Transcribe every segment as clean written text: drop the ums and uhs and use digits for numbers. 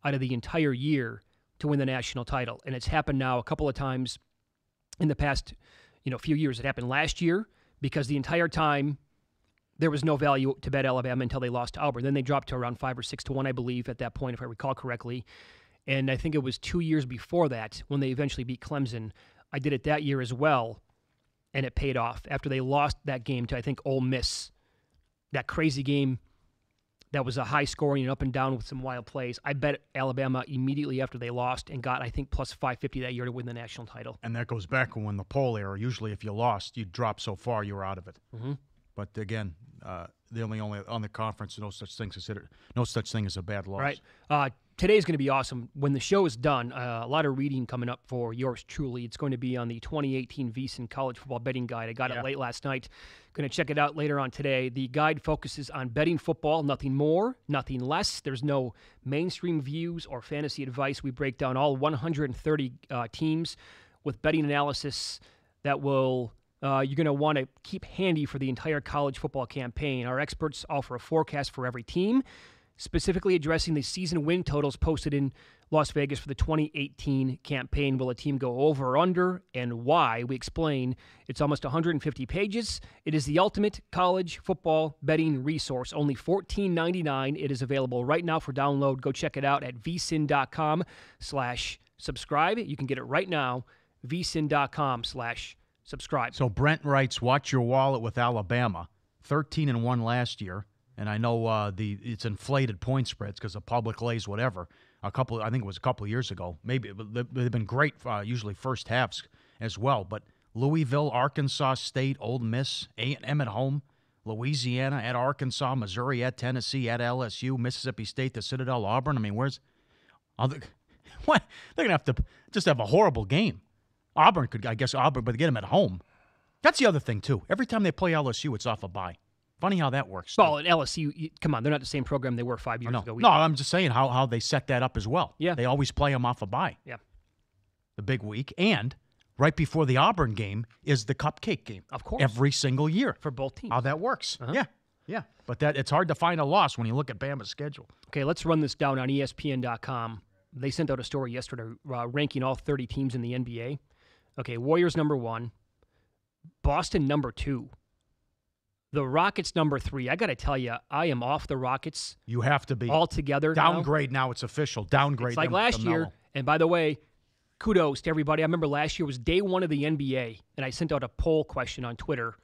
out of the entire year to win the national title. And it's happened now a couple of times in the past, few years. It happened last year because the entire time there was no value to bet Alabama until they lost to Auburn. Then they dropped to around 5 or 6 to 1, I believe, at that point, if I recall correctly. And I think it was 2 years before that when they eventually beat Clemson. I did it that year as well, and it paid off after they lost that game to, I think, Ole Miss. That crazy game that was a high scoring and up and down with some wild plays. I bet Alabama immediately after they lost and got, I think, plus 550 that year to win the national title. And that goes back when the poll era, usually if you lost, you'd drop so far you were out of it. Mm-hmm. But again, the only on the conference, no such thing as a bad loss. Right. Today's going to be awesome. When the show is done, a lot of reading coming up for yours truly. It's going to be on the 2018 VSiN College Football Betting Guide. I got it late last night. Going to check it out later on today. The guide focuses on betting football, nothing more, nothing less. There's no mainstream views or fantasy advice. We break down all 130 teams with betting analysis that will you're going to want to keep handy for the entire college football campaign. Our experts offer a forecast for every team, specifically addressing the season win totals posted in Las Vegas for the 2018 campaign. Will a team go over or under, and why? We explain. It's almost 150 pages. It is the ultimate college football betting resource. Only $14.99. It is available right now for download. Go check it out at vsin.com/subscribe. You can get it right now, vsin.com/subscribe. So Brent writes, watch your wallet with Alabama. 13-1 last year. And I know it's inflated point spreads because the public lays whatever. I think it was a couple of years ago. Maybe they've been great, usually first halves as well. But Louisville, Arkansas State, Ole Miss, A&M at home, Louisiana at Arkansas, Missouri at Tennessee, at LSU, Mississippi State, the Citadel, Auburn. I mean, what? They're gonna have to just have a horrible game. Auburn, but to get them at home. That's the other thing too. Every time they play LSU, it's off a bye. Funny how that works. Well, at LSU, come on, they're not the same program they were 5 years ago. No, I'm just saying how they set that up as well. Yeah. They always play them off a bye. Yeah. The big week. And right before the Auburn game is the cupcake game. Of course. Every single year. For both teams. How that works. Uh-huh. Yeah. But it's hard to find a loss when you look at Bama's schedule. Okay, let's run this down on ESPN.com. They sent out a story yesterday ranking all 30 teams in the NBA. Okay, Warriors number 1. Boston number 2. The Rockets number 3. I got to tell you, I am off the Rockets. You have to be. Altogether. Downgrade now. It's official. Downgrade. It's like last year. And by the way, kudos to everybody. I remember last year was day 1 of the NBA, and I sent out a poll question on Twitter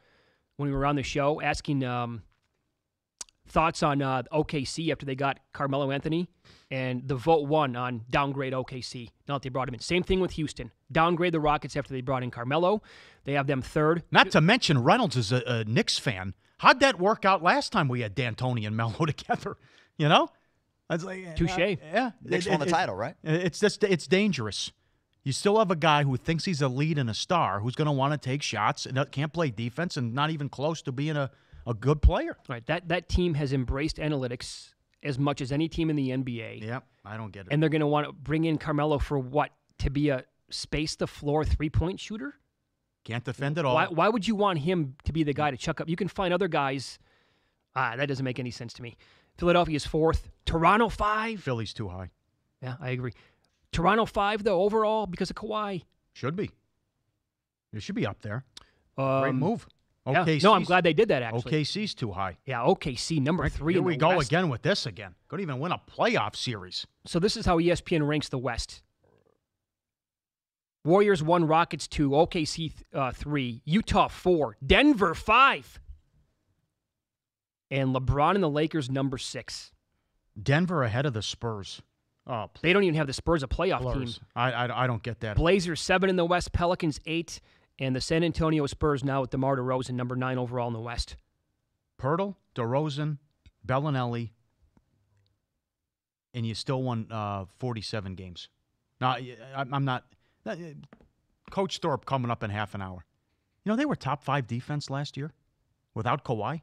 when we were on the show asking thoughts on OKC after they got Carmelo Anthony, and the vote won on downgrade OKC now that they brought him in. Same thing with Houston. Downgrade the Rockets after they brought in Carmelo. They have them 3rd. Not to mention Reynolds is a Knicks fan. How'd that work out last time we had D'Antoni and Melo together? You know? That's like, touche. Yeah. Knicks won the title, right? It's dangerous. You still have a guy who thinks he's a lead and a star who's going to want to take shots and can't play defense and not even close to being a good player. Right. That team has embraced analytics as much as any team in the NBA. Yeah, I don't get it. And they're going to want to bring in Carmelo for what? To be a space-the-floor three-point shooter? Can't defend it all. Why would you want him to be the guy to chuck up? You can find other guys. That doesn't make any sense to me. Philadelphia's 4th. Toronto 5. Philly's too high. Yeah, I agree. Toronto 5, though, overall, because of Kawhi. Should be. It should be up there. Great move. Yeah. No, I'm glad they did that, actually. OKC's too high. Yeah, OKC, number 3 in the West. Here we go again with this again. Couldn't even win a playoff series. So this is how ESPN ranks the West. Warriors 1, Rockets 2, OKC 3, Utah 4, Denver 5, and LeBron and the Lakers number 6. Denver ahead of the Spurs. Oh, they don't even have the Spurs a playoff team. I don't get that. Blazers 7 in the West, Pelicans 8, and the San Antonio Spurs now with DeMar DeRozan, number 9 overall in the West. Pirtle, DeRozan, Bellinelli, and you still won 47 games. Now, I'm not... Coach Thorpe coming up in half an hour. You know, they were top 5 defense last year without Kawhi.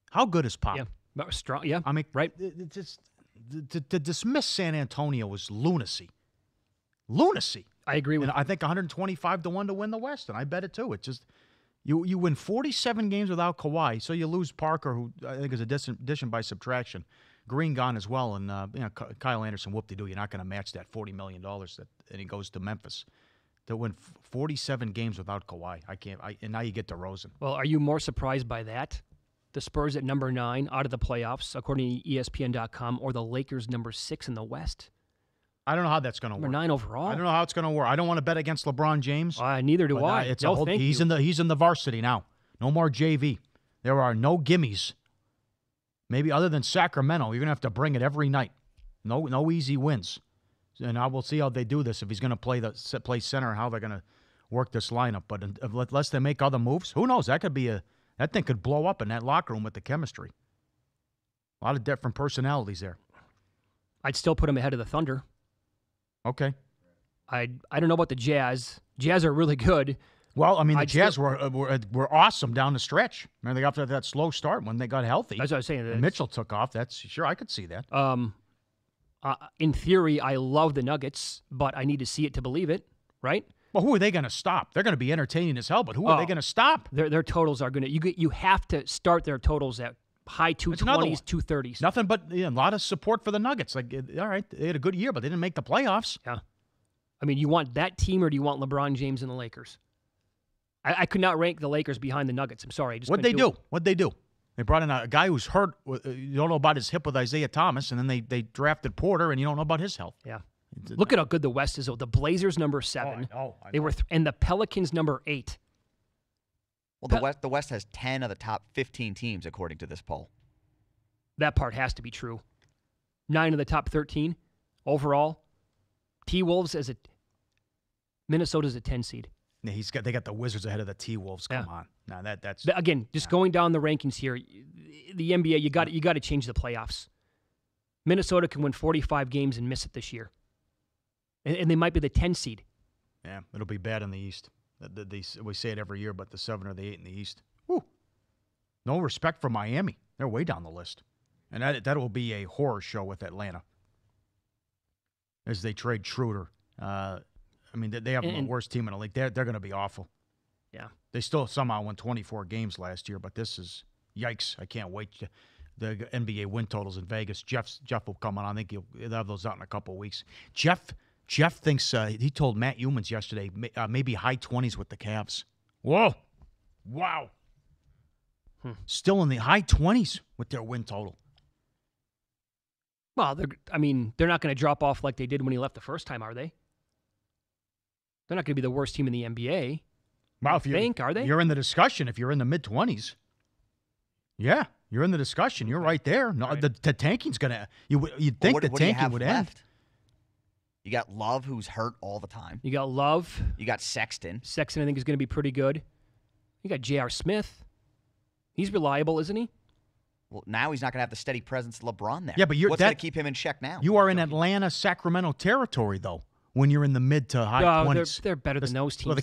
How good is Pop? Yeah, strong. Yeah, I mean, right. It's just, to dismiss San Antonio was lunacy. Lunacy. I agree with. And I think 125 to 1 to win the West, and I bet it too. It's just you win 47 games without Kawhi, so you lose Parker, who I think is addition by subtraction. Green gone as well, and Kyle Anderson, whoop-de-doo, you're not going to match that $40 million and he goes to Memphis. To win 47 games without Kawhi. And now you get DeRozan. Well, are you more surprised by that? The Spurs at number 9 out of the playoffs, according to ESPN.com, or the Lakers number 6 in the West? I don't know how that's going to work. Number 9 overall. I don't know how it's going to work. I don't want to bet against LeBron James. Neither do I. He's in the varsity now. No more JV. There are no gimmies. Maybe other than Sacramento, you're going to have to bring it every night. No easy wins. And I will see how they do this, if he's going to play center, and how they're going to work this lineup. But unless they make other moves, who knows? That thing could blow up in that locker room with the chemistry. A lot of different personalities there. I'd still put him ahead of the Thunder. Okay. I don't know about the Jazz. Jazz are really good. Well, I mean, the Jazz were awesome down the stretch. Remember, they got off that slow start when they got healthy. That's what I was saying. And Mitchell took off. I could see that. In theory, I love the Nuggets, but I need to see it to believe it, right? Well, who are they going to stop? They're going to be entertaining as hell, but who are they going to stop? Their totals are going to you have to start their totals at high 220s, 230s. Nothing but a lot of support for the Nuggets. Like, all right, they had a good year, but they didn't make the playoffs. Yeah. I mean, you want that team, or do you want LeBron James and the Lakers? I could not rank the Lakers behind the Nuggets. I'm sorry. What'd they do? They brought in a guy who's hurt. You don't know about his hip with Isaiah Thomas, and then they drafted Porter, and you don't know about his health. Yeah. Look at how good the West is, though. The Blazers, number 7. I know. They were and the Pelicans, number 8. Well, the West has 10 of the top 15 teams, according to this poll. That part has to be true. 9 of the top 13 overall. T-Wolves Minnesota's a 10 seed. Yeah, they got the Wizards ahead of the T-Wolves. Come on. Now that's again, just going down the rankings here. The NBA, you got to change the playoffs. Minnesota can win 45 games and miss it this year. And they might be the 10 seed. Yeah, it'll be bad in the East. We say it every year, but the 7 or the 8 in the East. Whew. No respect for Miami. They're way down the list. And that will be a horror show with Atlanta as they trade Schroeder. I mean, they have the worst team in the league. They're going to be awful. Yeah. They still somehow won 24 games last year, but this is yikes. I can't wait. The NBA win totals in Vegas. Jeff will come on. I think he'll have those out in a couple of weeks. Jeff thinks he told Matt Humans yesterday maybe high 20s with the Cavs. Whoa. Wow. Still in the high 20s with their win total. Well, they're not going to drop off like they did when he left the first time, are they? They're not going to be the worst team in the NBA. Well, are they? You're in the discussion if you're in the mid-20s. Yeah, you're in the discussion. You're right there. No, right. The tanking's going to – you'd think the tanking would end. You got Love, who's hurt all the time. You got Love. You got Sexton. Sexton, I think, is going to be pretty good. You got J.R. Smith. He's reliable, isn't he? Well, now he's not going to have the steady presence of LeBron there. Yeah, but what's going to keep him in check now? You are in Atlanta, Sacramento territory, though, when you're in the mid to high 20s. They're better than those teams. Well,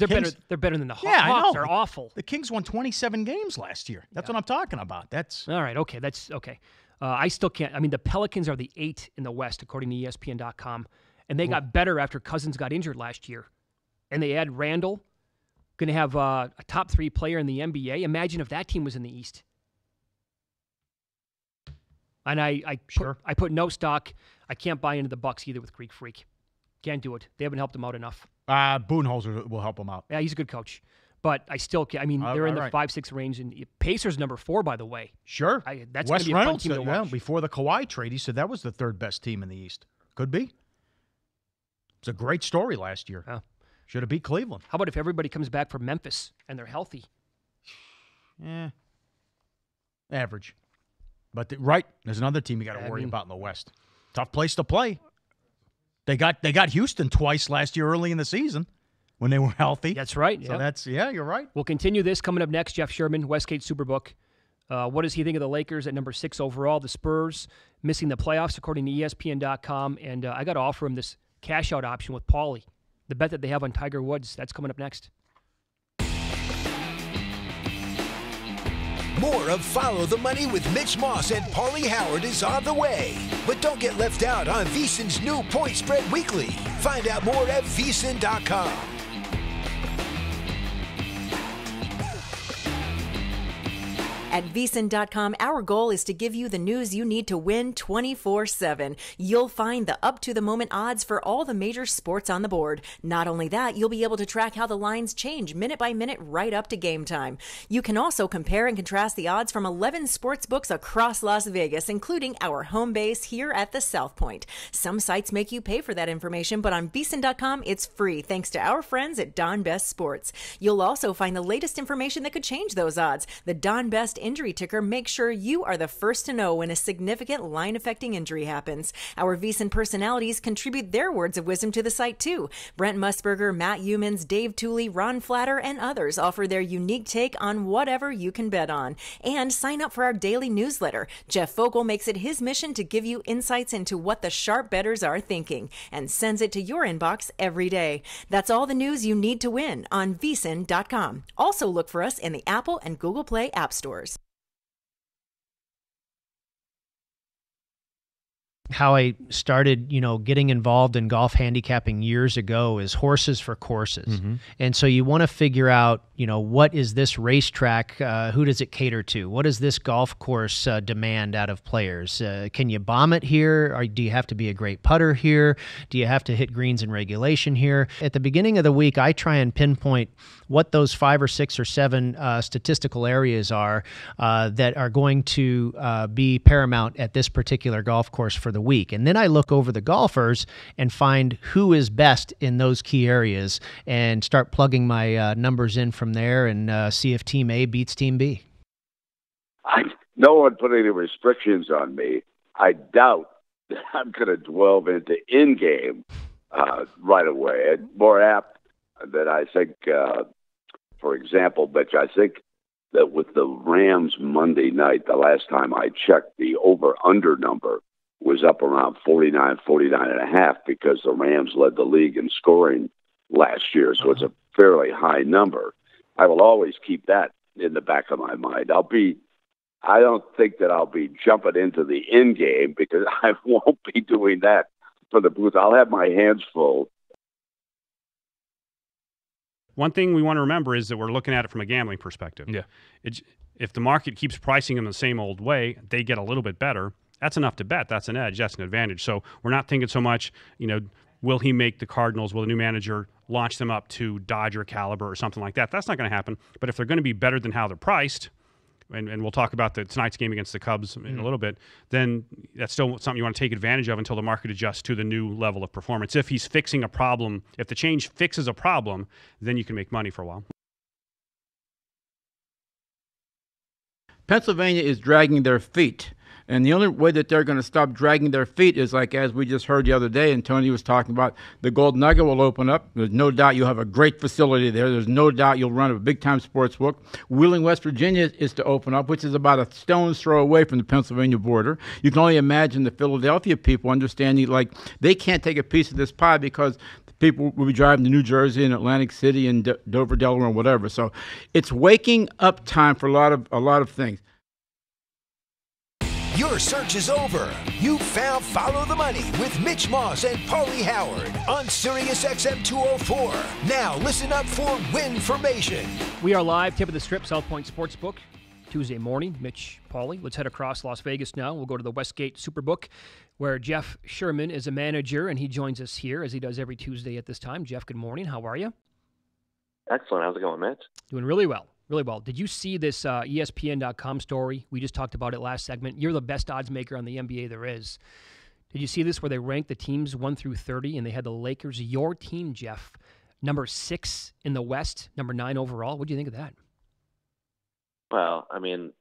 they're better than the Hawks. Yeah, Hawks are awful. The Kings won 27 games last year. That's what I'm talking about. That's all right. Okay, that's okay. I still can't. I mean, the Pelicans are the 8 in the West, according to ESPN.com, and they got better after Cousins got injured last year. And they add Randall, going to have a top 3 player in the NBA. Imagine if that team was in the East. And I put no stock. I can't buy into the Bucks either with Greek Freak. Can't do it. They haven't helped him out enough. Budenholzer will help him out. Yeah, he's a good coach. But I still can't. I mean, they're in the 5-6 range. And Pacers number 4, by the way. Sure. That's going to be a fun team to watch. Before the Kawhi trade, he said that was the 3rd best team in the East. Could be. It's a great story last year. Yeah. Should have beat Cleveland. How about if everybody comes back from Memphis and they're healthy? Average. But there's another team you got to worry about in the West. Tough place to play. They got Houston twice last year early in the season when they were healthy. That's right. So you're right. We'll continue this coming up next. Jeff Sherman, Westgate Superbook. What does he think of the Lakers at number 6 overall? The Spurs missing the playoffs according to ESPN.com. And I got to offer him this cash-out option with Paulie. The bet that they have on Tiger Woods. That's coming up next. More of Follow the Money with Mitch Moss and Paulie Howard is on the way. But don't get left out on VSiN's new Point Spread Weekly. Find out more at VSiN.com. At VSiN.com, our goal is to give you the news you need to win 24/7. You'll find the up-to-the-moment odds for all the major sports on the board. Not only that, you'll be able to track how the lines change minute by minute right up to game time. You can also compare and contrast the odds from 11 sports books across Las Vegas, including our home base here at the South Point. Some sites make you pay for that information, but on VSiN.com, it's free thanks to our friends at Don Best Sports. You'll also find the latest information that could change those odds. The Don Best Injury Ticker makes sure you are the first to know when a significant line-affecting injury happens. Our VSiN personalities contribute their words of wisdom to the site, too. Brent Musburger, Matt Humans, Dave Tooley, Ron Flatter, and others offer their unique take on whatever you can bet on. And sign up for our daily newsletter. Jeff Fogel makes it his mission to give you insights into what the sharp bettors are thinking and sends it to your inbox every day. That's all the news you need to win on VSiN.com. Also look for us in the Apple and Google Play app stores. How I started, getting involved in golf handicapping years ago is horses for courses. Mm-hmm. And so you want to figure out, what is this racetrack? Who does it cater to? What does this golf course demand out of players? Can you bomb it here? Or do you have to be a great putter here? Do you have to hit greens in regulation here? At the beginning of the week, I try and pinpoint what those 5 or 6 or 7 statistical areas are that are going to be paramount at this particular golf course for the week. And then I look over the golfers and find who is best in those key areas and start plugging my numbers in from there and see if Team A beats Team B. No one put any restrictions on me. I doubt that I'm going to delve into in-game right away. And more apt that I think, for example, Mitch, I think that with the Rams Monday night, the last time I checked, the over-under number was up around 49 and a half because the Rams led the league in scoring last year. So it's a fairly high number. I will always keep that in the back of my mind. I don't think that I'll be jumping into the in game because I won't be doing that for the booth. I'll have my hands full. One thing we want to remember is that we're looking at it from a gambling perspective. Yeah. If the market keeps pricing them the same old way, they get a little bit better. That's enough to bet. That's an edge. That's an advantage. So we're not thinking so much, will he make the Cardinals, will the new manager launch them up to Dodger caliber or something like that? That's not going to happen. But if they're going to be better than how they're priced, and we'll talk about tonight's game against the Cubs in a little bit, then that's still something you want to take advantage of until the market adjusts to the new level of performance. If he's fixing a problem, if the change fixes a problem, then you can make money for a while. Pennsylvania is dragging their feet. And the only way that they're going to stop dragging their feet is like, as we just heard the other day, and Tony was talking about, the Gold Nugget will open up. There's no doubt you'll have a great facility there. There's no doubt you'll run a big-time sports book. Wheeling, West Virginia is to open up, which is about a stone's throw away from the Pennsylvania border. You can only imagine the Philadelphia people understanding, like, they can't take a piece of this pie because people will be driving to New Jersey and Atlantic City and Dover, Delaware, and whatever. So it's waking up time for a lot of things. Your search is over. You found Follow the Money with Mitch Moss and Paulie Howard on Sirius XM 204. Now listen up for Winformation. We are live, tip of the strip, South Point Sportsbook, Tuesday morning. Mitch, Paulie. Let's head across Las Vegas now. We'll go to the Westgate Superbook, where Jeff Sherman is a manager, and he joins us here as he does every Tuesday at this time. Jeff, good morning. How are you? Excellent. How's it going, Mitch? Doing really well. Really well. Did you see this ESPN.com story? We just talked about it last segment. You're the best odds maker on the NBA there is. Did you see this where they ranked the teams 1 through 30 and they had the Lakers, your team, Jeff, number 6 in the West, number 9 overall? What do you think of that? Well, I mean,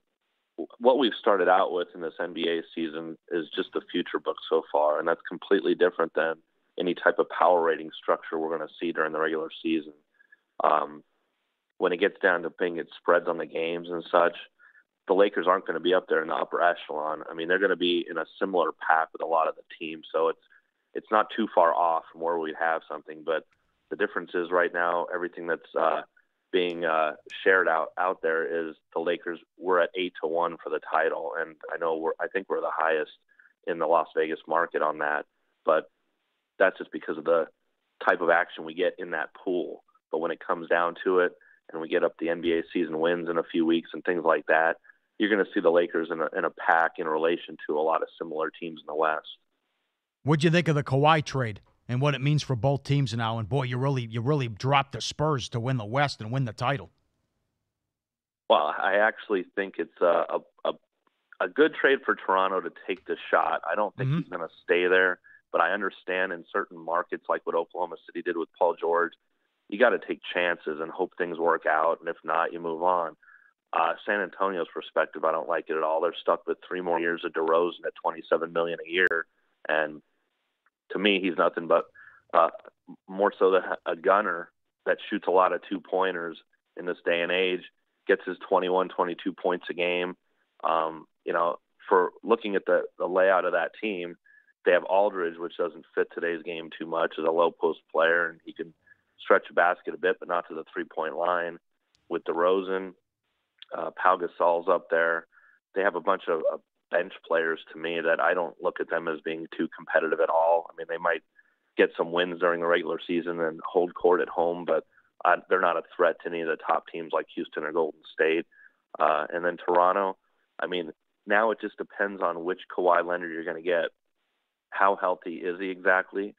what we've started out with in this NBA season is just the future book so far, and that's completely different than any type of power rating structure we're going to see during the regular season. When it gets down to being it spreads on the games and such, the Lakers aren't going to be up there in the upper echelon. I mean, they're going to be in a similar path with a lot of the teams, so it's not too far off from where we'd have something. But the difference is right now, everything that's being shared out there is the Lakers. We're at 8-1 for the title, and I think we're the highest in the Las Vegas market on that. But that's just because of the type of action we get in that pool. But when it comes down to it, and we get up the NBA season wins in a few weeks and things like that, you're going to see the Lakers in a pack in relation to a lot of similar teams in the West. What'd you think of the Kawhi trade and what it means for both teams now? And boy, you really dropped the Spurs to win the West and win the title. Well, I actually think it's a good trade for Toronto to take the shot. I don't think he's going to stay there, but I understand in certain markets like what Oklahoma City did with Paul George, you got to take chances and hope things work out, and if not, you move on. San Antonio's perspective, I don't like it at all. They're stuck with 3 more years of DeRozan at $27 million a year, and to me, he's nothing but more so than a gunner that shoots a lot of 2-pointers in this day and age, gets his 21, 22 points a game. For looking at the layout of that team, they have Aldridge, which doesn't fit today's game too much, as a low post player, and he can stretch the basket a bit, but not to the 3-point line. With DeRozan, Pau Gasol's up there. They have a bunch of bench players to me that I don't look at them as being too competitive at all. I mean, they might get some wins during the regular season and hold court at home, but they're not a threat to any of the top teams like Houston or Golden State. And then Toronto, I mean, now it just depends on which Kawhi Leonard you're going to get. How healthy is he exactly?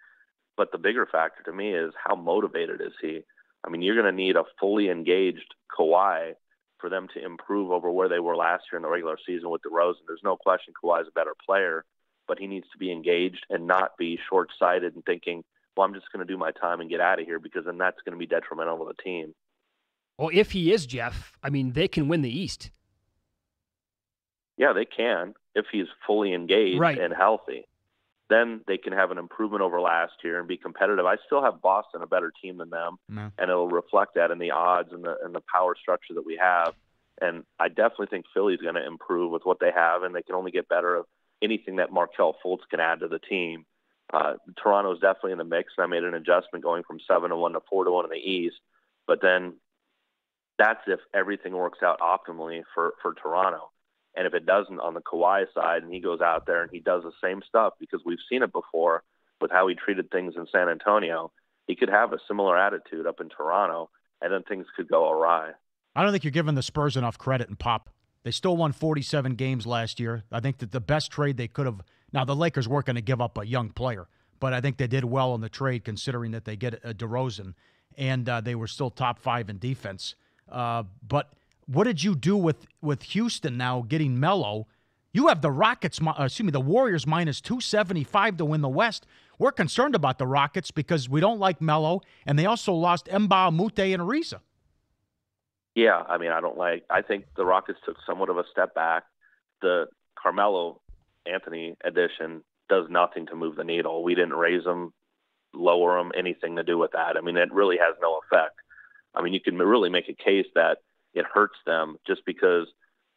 But the bigger factor to me is how motivated is he? I mean, you're going to need a fully engaged Kawhi for them to improve over where they were last year in the regular season with DeRozan. There's no question Kawhi's a better player, but he needs to be engaged and not be short-sighted and thinking, well, I'm just going to do my time and get out of here, because then that's going to be detrimental to the team. Well, if he is, Jeff, I mean, they can win the East. Yeah, they can if he's fully engaged and healthy. Then they can have an improvement over last year and be competitive. I still have Boston a better team than them, and it'll reflect that in the odds and the power structure that we have. And I definitely think Philly's going to improve with what they have, and they can only get better of anything that Markelle Fultz can add to the team. Toronto's definitely in the mix, and I made an adjustment going from 7-1 to 4-1 in the East. But then that's if everything works out optimally for Toronto. And if it doesn't on the Kawhi side, and he goes out there and he does the same stuff, because we've seen it before with how he treated things in San Antonio, he could have a similar attitude up in Toronto, and then things could go awry. I don't think you're giving the Spurs enough credit in Pop. They still won 47 games last year. I think that the best trade they could have – now, the Lakers weren't going to give up a young player, but I think they did well in the trade considering that they get a DeRozan, and they were still top 5 in defense. But – what did you do with Houston now getting Melo? You have the the Warriors minus 275 to win the West. We're concerned about the Rockets because we don't like Melo, and they also lost Mbah Mute and Ariza. Yeah, I mean, I think the Rockets took somewhat of a step back. The Carmelo Anthony addition does nothing to move the needle. We didn't raise them, lower them, anything to do with that. I mean, it really has no effect. I mean, you can really make a case that it hurts them just because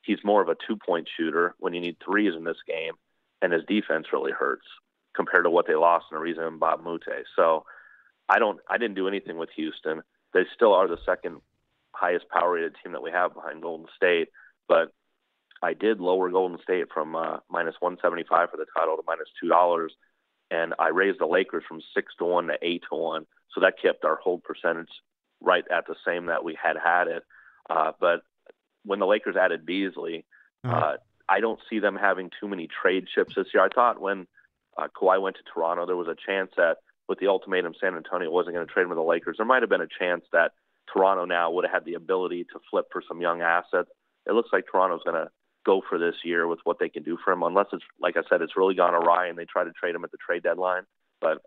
he's more of a 2-point shooter when you need threes in this game, and his defense really hurts compared to what they lost in Ariza and Bob Mute. So I didn't do anything with Houston. They still are the second highest power rated team that we have behind Golden State, but I did lower Golden State from minus 175 for the title to minus $2, and I raised the Lakers from 6-1 to 8-1. So that kept our hold percentage right at the same that we had it. But when the Lakers added Beasley, I don't see them having too many trade chips this year. I thought when Kawhi went to Toronto, there was a chance that with the ultimatum San Antonio wasn't going to trade him with the Lakers. There might have been a chance that Toronto now would have had the ability to flip for some young assets. It looks like Toronto's going to go for this year with what they can do for him, unless it's, like I said, it's really gone awry and they try to trade him at the trade deadline. But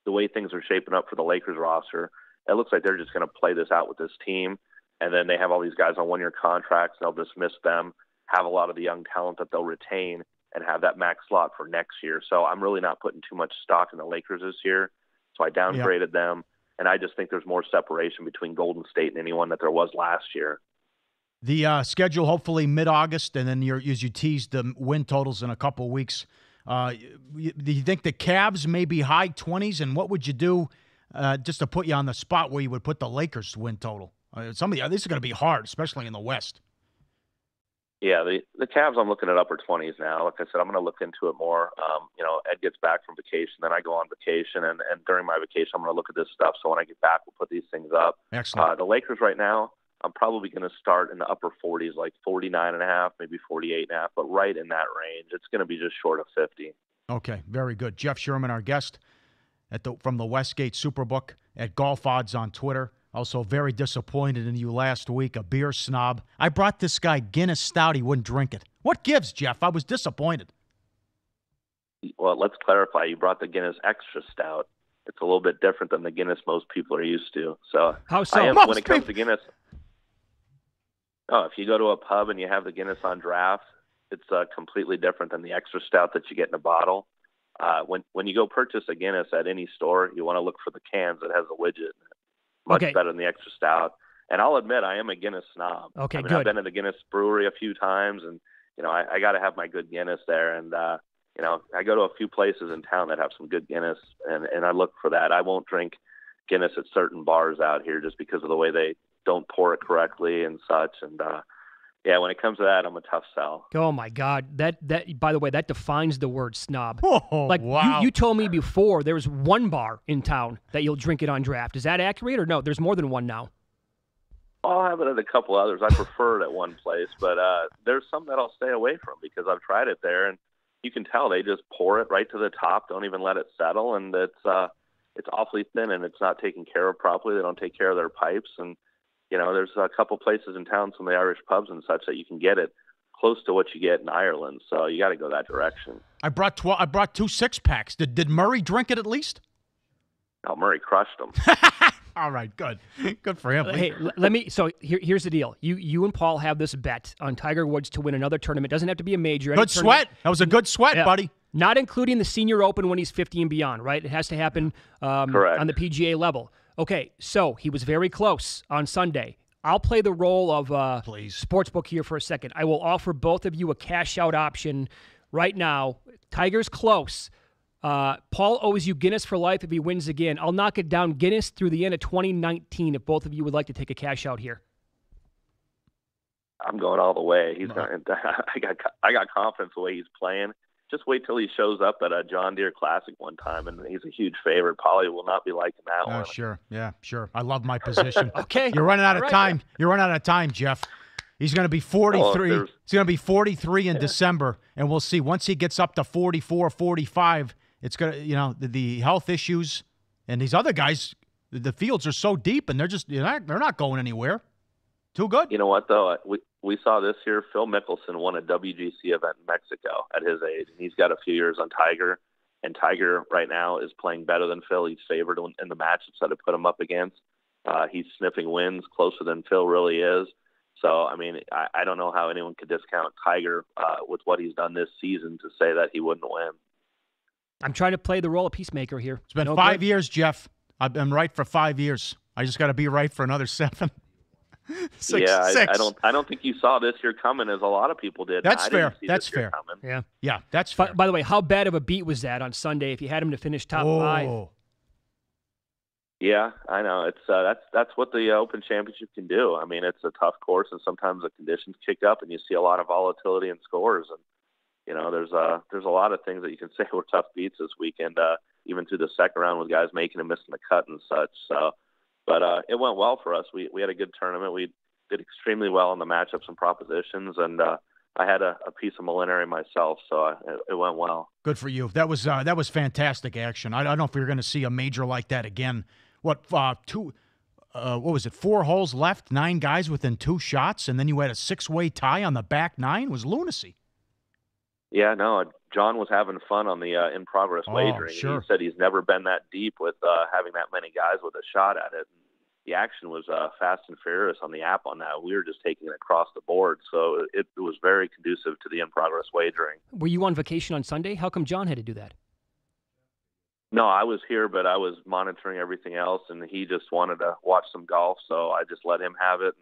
the way things are shaping up for the Lakers roster, it looks like they're just going to play this out with this team. And then they have all these guys on one-year contracts, and they'll dismiss them, have a lot of the young talent that they'll retain, and have that max slot for next year. So I'm really not putting too much stock in the Lakers this year. So I downgraded them, and I just think there's more separation between Golden State and anyone that there was last year. The schedule, hopefully mid-August, and then as you teased the win totals in a couple of weeks. Do you think the Cavs may be high 20s, and what would you do just to put you on the spot where you would put the Lakers win total? This is going to be hard, especially in the West. Yeah, the Cavs, I'm looking at upper 20s now. Like I said, I'm going to look into it more. Ed gets back from vacation, then I go on vacation, and during my vacation, I'm going to look at this stuff. So when I get back, we'll put these things up. Excellent. The Lakers right now, I'm probably going to start in the upper 40s, like 49.5, maybe 48.5, but right in that range. It's going to be just short of 50. Okay, very good. Jeff Sherman, our guest from the Westgate Superbook at Golf Odds on Twitter. Also very disappointed in you last week, a beer snob. I brought this guy Guinness Stout. He wouldn't drink it. What gives, Jeff? I was disappointed. Well, let's clarify. You brought the Guinness Extra Stout. It's a little bit different than the Guinness most people are used to. So, how so? When it comes to Guinness, if you go to a pub and you have the Guinness on draft, it's completely different than the Extra Stout that you get in a bottle. When you go purchase a Guinness at any store, you want to look for the cans that has a widget. Much better than the Extra Stout. And I'll admit, I am a Guinness snob. Okay, I mean, good. I've been to the Guinness brewery a few times, and I got to have my good Guinness there. And I go to a few places in town that have some good Guinness, and I look for that. I won't drink Guinness at certain bars out here just because of the way they don't pour it correctly and such. And when it comes to that, I'm a tough sell. Oh my God! That by the way, that defines the word snob. Oh, like wow. you told me before, there was one bar in town that you'll drink it on draft. Is that accurate or no? There's more than one now. I'll have it at a couple others. I prefer it at one place, but there's some that I'll stay away from because I've tried it there, and you can tell they just pour it right to the top, don't even let it settle, and it's awfully thin and it's not taken care of properly. They don't take care of their pipes, and there's a couple places in town, some of the Irish pubs and such, that you can get it close to what you get in Ireland. So you got to go that direction. I brought 2 6-packs. Did Murray drink it at least? Oh, Murray crushed them. All right, good. Good for him. Hey, let me. So here's the deal. You and Paul have this bet on Tiger Woods to win another tournament. Doesn't have to be a major. Good sweat. That was a good sweat, buddy. Not including the Senior Open when he's 50 and beyond, right? It has to happen Correct. On the PGA level. Okay, so he was very close on Sunday. I'll play the role of sportsbook here for a second. I will offer both of you a cash-out option right now. Tiger's close. Paul owes you Guinness for life if he wins again. I'll knock it down Guinness through the end of 2019 if both of you would like to take a cash-out here. I'm going all the way. I got confidence the way he's playing. Just wait till he shows up at a John Deere Classic one time, and he's a huge favorite. Paulie will not be liking that one. Sure. Yeah, sure. I love my position. Okay. You're running out of time. You're running out of time, Jeff. He's going to be 43. He's going to be 43 in December, and we'll see. Once he gets up to 44, 45, it's going to, the health issues and these other guys, the fields are so deep, and they're not going anywhere. Too good. You know what, though? We saw this year, Phil Mickelson won a WGC event in Mexico at his age, and he's got a few years on Tiger, and Tiger right now is playing better than Phil. He's favored in the matchups that I put him up against. He's sniffing wins closer than Phil really is. So, I mean, I don't know how anyone could discount Tiger with what he's done this season to say that he wouldn't win. I'm trying to play the role of peacemaker here. It's been 5 years, Jeff. I've been right for 5 years. I just got to be right for another 7. Six. I don't think you saw this year coming as a lot of people did. That's fair. That's fair. Yeah, that's fair. By the way, how bad of a beat was that on Sunday if you had him to finish top 5? Yeah, I know. It's that's what the Open Championship can do. I mean, it's a tough course, and sometimes the conditions kick up, and you see a lot of volatility in scores. And there's a lot of things that you can say were tough beats this weekend, even through the second round with guys making and missing the cut and such. So. But it went well for us. We had a good tournament. We did extremely well on the matchups and propositions, and I had a piece of Molinari myself, so it went well. Good for you. That was fantastic action. I don't know if we're going to see a major like that again. What was it? 4 holes left, 9 guys within 2 shots, and then you had a 6-way tie on the back 9. It was lunacy. Yeah, no. John was having fun on the in-progress wagering. Sure. He said he's never been that deep with having that many guys with a shot at it. The action was fast and furious on the app on that. We were just taking it across the board, so it was very conducive to the in-progress wagering. Were you on vacation on Sunday? How come John had to do that? No, I was here, but I was monitoring everything else, and he just wanted to watch some golf, so I just let him have it.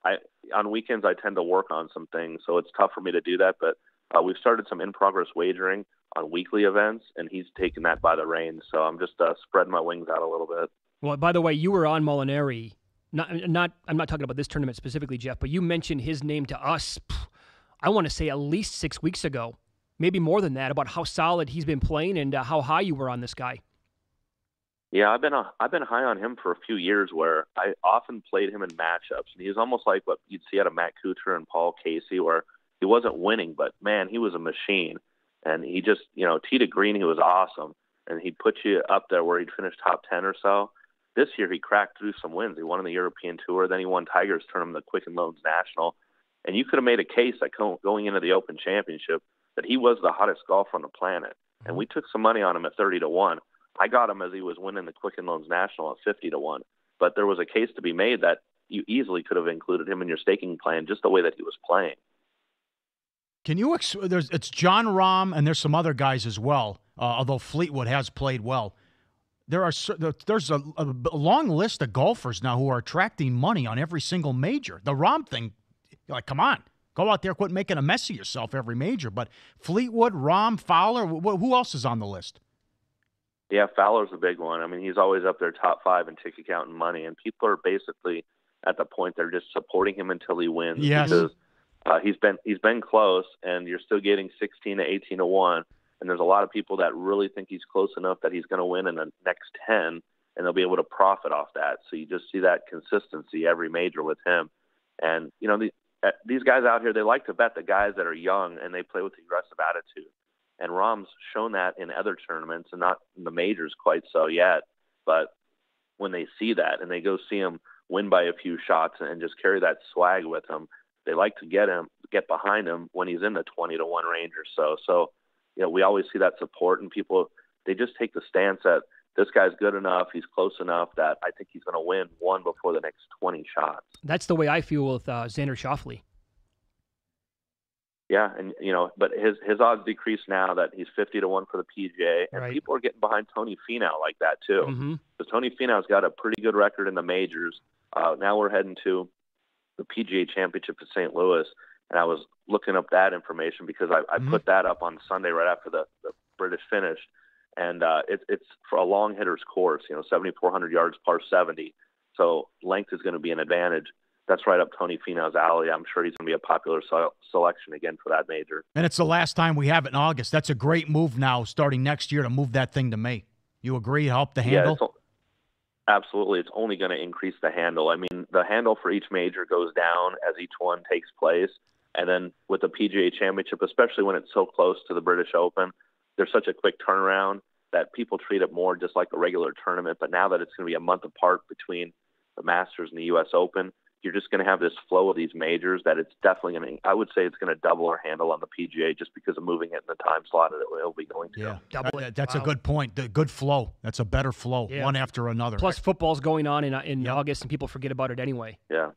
And on weekends, I tend to work on some things, so it's tough for me to do that, but we've started some in-progress wagering on weekly events, and he's taken that by the reins. So I'm just spreading my wings out a little bit. Well, by the way, you were on Molinari. I'm not talking about this tournament specifically, Jeff, but you mentioned his name to us, I want to say at least 6 weeks ago, maybe more than that, about how solid he's been playing and how high you were on this guy. Yeah, I've been high on him for a few years, where I often played him in matchups, and he's almost like what you'd see out of Matt Kuchar and Paul Casey, where he wasn't winning, but man, he was a machine, and he just tee to green, he was awesome, and he'd put you up there where he'd finish top 10 or so. This year he cracked through some wins. He won in the European Tour, then he won Tigers Tournament, the Quicken Loans National, and you could have made a case that going into the Open Championship that he was the hottest golfer on the planet, and we took some money on him at 30-1. I got him as he was winning the Quicken Loans National at 50-1. But there was a case to be made that you easily could have included him in your staking plan just the way that he was playing. Can you it's John Rahm, and there's some other guys as well, although Fleetwood has played well. There's a long list of golfers now who are attracting money on every single major. The Rahm thing, like, come on. Go out there, quit making a mess of yourself every major. But Fleetwood, Rahm, Fowler, who else is on the list? Yeah, Fowler's a big one. I mean, he's always up there top 5 in ticket count and money, and people are basically at the point they're just supporting him until he wins. Yes. Because he's been close, and you're still getting 16 to 18-1, and there's a lot of people that really think he's close enough that he's going to win in the next 10, and they'll be able to profit off that. So you just see that consistency every major with him. And these guys out here, they like to bet the guys that are young and they play with aggressive attitude. And Rahm's shown that in other tournaments, and not in the majors quite so yet. But when they see that and they go see him win by a few shots and just carry that swag with him, they like to get behind him when he's in the 20-1 range or so. So, we always see that support, and people, they just take the stance that this guy's good enough, he's close enough that I think he's going to win one before the next 20 shots. That's the way I feel with Xander Schauffele. Yeah, and but his odds decrease now that he's 50-1 for the PGA, and right. People are getting behind Tony Finau like that too. Mm-hmm. Because Tony Finau's got a pretty good record in the majors. Now we're heading to the PGA Championship at St. Louis, and I was looking up that information because I put that up on Sunday right after the British finished, and it's for a long hitter's course. 7,400 yards, par 70, so length is going to be an advantage. That's right up Tony Finau's alley. I'm sure he's going to be a popular selection again for that major. And it's the last time we have it in August. That's a great move now, starting next year, to move that thing to May. You agree? Help the handle? Yeah, absolutely. It's only going to increase the handle. I mean, the handle for each major goes down as each one takes place. And then with the PGA Championship, especially when it's so close to the British Open, there's such a quick turnaround that people treat it more just like a regular tournament. But now that it's going to be a month apart between the Masters and the U.S. Open, you're just going to have this flow of these majors that it's definitely going to, I would say it's going to double our handle on the PGA just because of moving it in the time slot that it'll be going to. Yeah, double it. That's wow. a good point. The good flow. That's a better flow, one after another. Plus, football's going on in August, and people forget about it anyway. Yeah.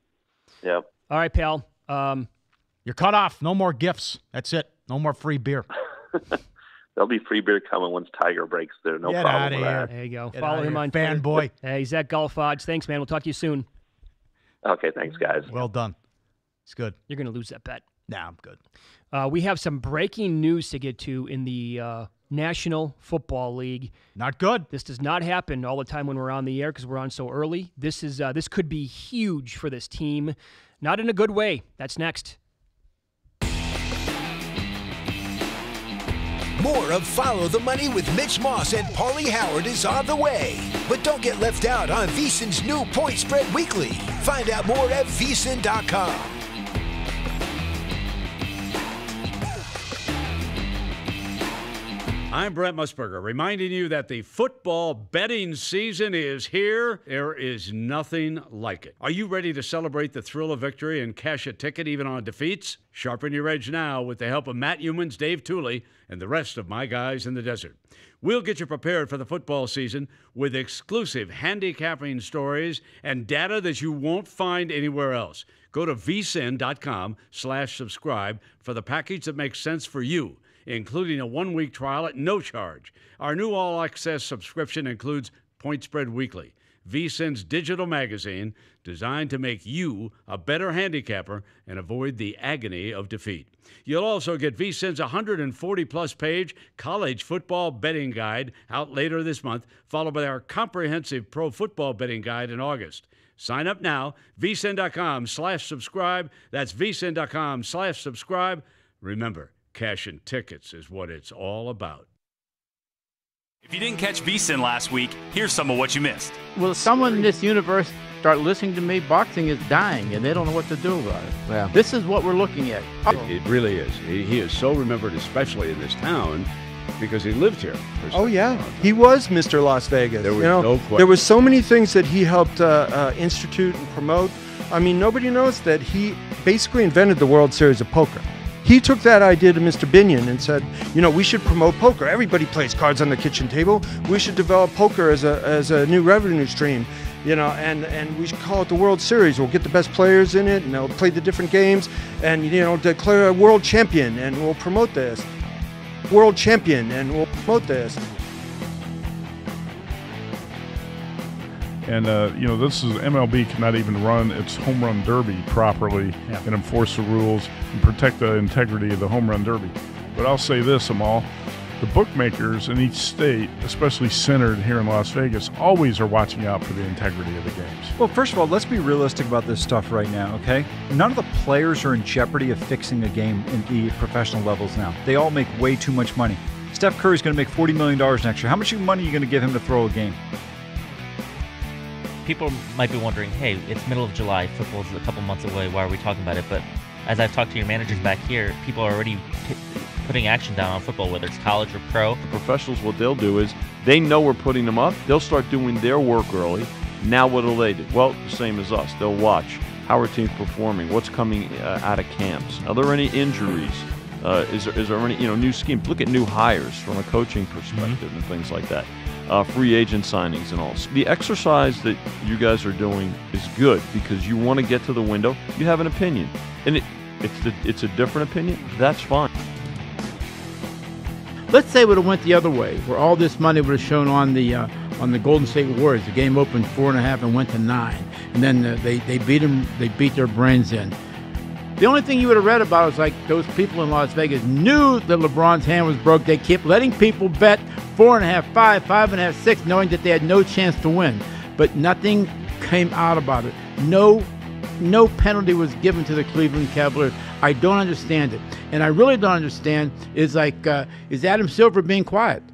Yeah. All right, pal. You're cut off. No more gifts. That's it. No more free beer. There'll be free beer coming once Tiger breaks there. No Get problem out of with here. that. There you go. Get Follow him on Twitter. Fanboy. Hey, Zach Golf Odds. Thanks, man. We'll talk to you soon. Okay, thanks, guys. Well done. It's good. You're going to lose that bet. Nah, I'm good. We have some breaking news to get to in the National Football League. Not good. This does not happen all the time when we're on the air because we're on so early. This could be huge for this team. Not in a good way. That's next. More of Follow the Money with Mitch Moss and Paulie Howard is on the way. But don't get left out on VSiN's new Point Spread Weekly. Find out more at VSiN.com. I'm Brent Musburger, reminding you that the football betting season is here. There is nothing like it. Are you ready to celebrate the thrill of victory and cash a ticket even on defeats? Sharpen your edge now with the help of Matt Humans, Dave Tooley, and the rest of my guys in the desert. We'll get you prepared for the football season with exclusive handicapping stories and data that you won't find anywhere else. Go to vsin.com/subscribe for the package that makes sense for you, including a 1-week trial at no charge. Our new all-access subscription includes Point Spread Weekly, VSiN's digital magazine designed to make you a better handicapper and avoid the agony of defeat. You'll also get VSiN's 140-plus page college football betting guide out later this month, followed by our comprehensive pro football betting guide in August. Sign up now, vsin.com/subscribe. That's vsin.com/subscribe. Remember, cash and tickets is what it's all about. If you didn't catch VSiN last week, here's some of what you missed. Will someone in this universe start listening to me? Boxing is dying, and they don't know what to do about it. Yeah. This is what we're looking at. It really is. He is so remembered, especially in this town, because he lived here. Oh, yeah. He was Mr. Las Vegas. There was no question. There was so many things that he helped institute and promote. I mean, nobody knows that he basically invented the World Series of Poker. He took that idea to Mr. Binion and said, we should promote poker. Everybody plays cards on the kitchen table. We should develop poker as a new revenue stream, and we should call it the World Series. We'll get the best players in it, and they'll play the different games, and, declare a world champion, and we'll promote this. World champion, and we'll promote this. And, this is MLB cannot even run its home run derby properly and enforce the rules and protect the integrity of the home run derby. But I'll say this, Amal, the bookmakers in each state, especially centered here in Las Vegas, always are watching out for the integrity of the games. Well, first of all, let's be realistic about this stuff right now, okay? None of the players are in jeopardy of fixing a game in the professional levels now. They all make way too much money. Steph Curry's going to make $40 million next year. How much money are you going to give him to throw a game? People might be wondering, hey, it's middle of July, football's a couple months away, why are we talking about it? But as I've talked to your managers back here, people are already putting action down on football, whether it's college or pro. The professionals, what they'll do is they know we're putting them up. They'll start doing their work early. Now what will they do? Well, the same as us. They'll watch how our team's performing, what's coming out of camps. Are there any injuries? Is there any new schemes? Look at new hires from a coaching perspective and things like that. Free agent signings and all. The exercise that you guys are doing is good because you want to get to the window. You have an opinion, and it's a different opinion. That's fine. Let's say it would have went the other way, where all this money would have shown on the Golden State Warriors. The game opened 4.5 and went to 9, and then they beat them. They beat their brains in. The only thing you would have read about is like those people in Las Vegas knew that LeBron's hand was broke. They kept letting people bet 4.5, 5, 5.5, 6, knowing that they had no chance to win. But nothing came out about it. No penalty was given to the Cleveland Cavaliers. I don't understand it. And I really don't understand is Adam Silver being quiet?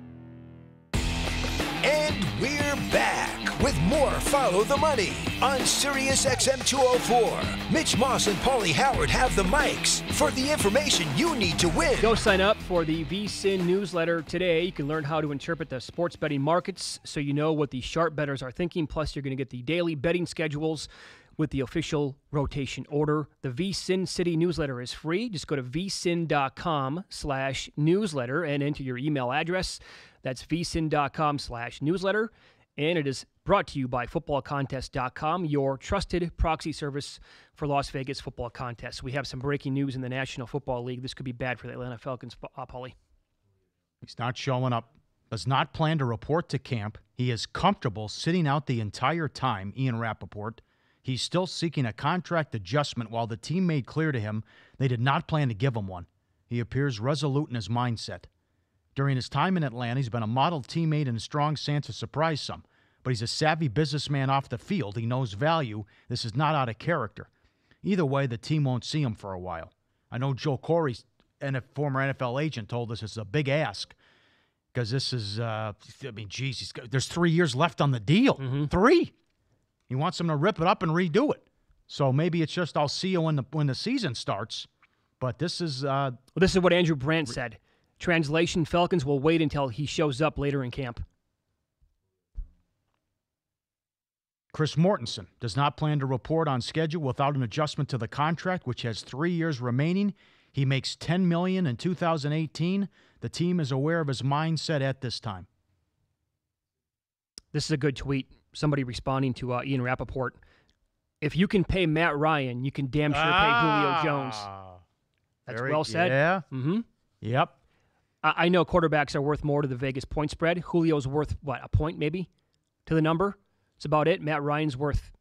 And we're back with more Follow the Money on Sirius XM 204. Mitch Moss and Paulie Howard have the mics for the information you need to win. Go sign up for the VSiN newsletter today. You can learn how to interpret the sports betting markets so you know what the sharp bettors are thinking. Plus, you're going to get the daily betting schedules with the official rotation order. The VSiN City newsletter is free. Just go to vsin.com/newsletter and enter your email address. That's vsin.com/newsletter. And it is brought to you by footballcontest.com, your trusted proxy service for Las Vegas football contests. We have some breaking news in the National Football League. This could be bad for the Atlanta Falcons, Paulie. He's not showing up. Does not plan to report to camp. He is comfortable sitting out the entire time, Ian Rappaport. He's still seeking a contract adjustment while the team made clear to him they did not plan to give him one. He appears resolute in his mindset. During his time in Atlanta, he's been a model teammate and a strong chance to surprise some. But he's a savvy businessman off the field. He knows value. This is not out of character. Either way, the team won't see him for a while. I know Joe Corey, former NFL agent, told us it's a big ask because this is, there's 3 years left on the deal. Mm-hmm. 3. He wants him to rip it up and redo it. So maybe it's just I'll see you when the season starts. But this is this is what Andrew Brandt said. Translation: Falcons will wait until he shows up later in camp. Chris Mortensen does not plan to report on schedule without an adjustment to the contract, which has 3 years remaining. He makes $10 million in 2018. The team is aware of his mindset at this time. This is a good tweet. Somebody responding to Ian Rappaport. If you can pay Matt Ryan, you can damn sure pay Julio Jones. That's well said. Yeah. Mm-hmm. Yep. I know quarterbacks are worth more to the Vegas point spread. Julio's worth, a point maybe to the number? That's about it. Matt Ryan's worth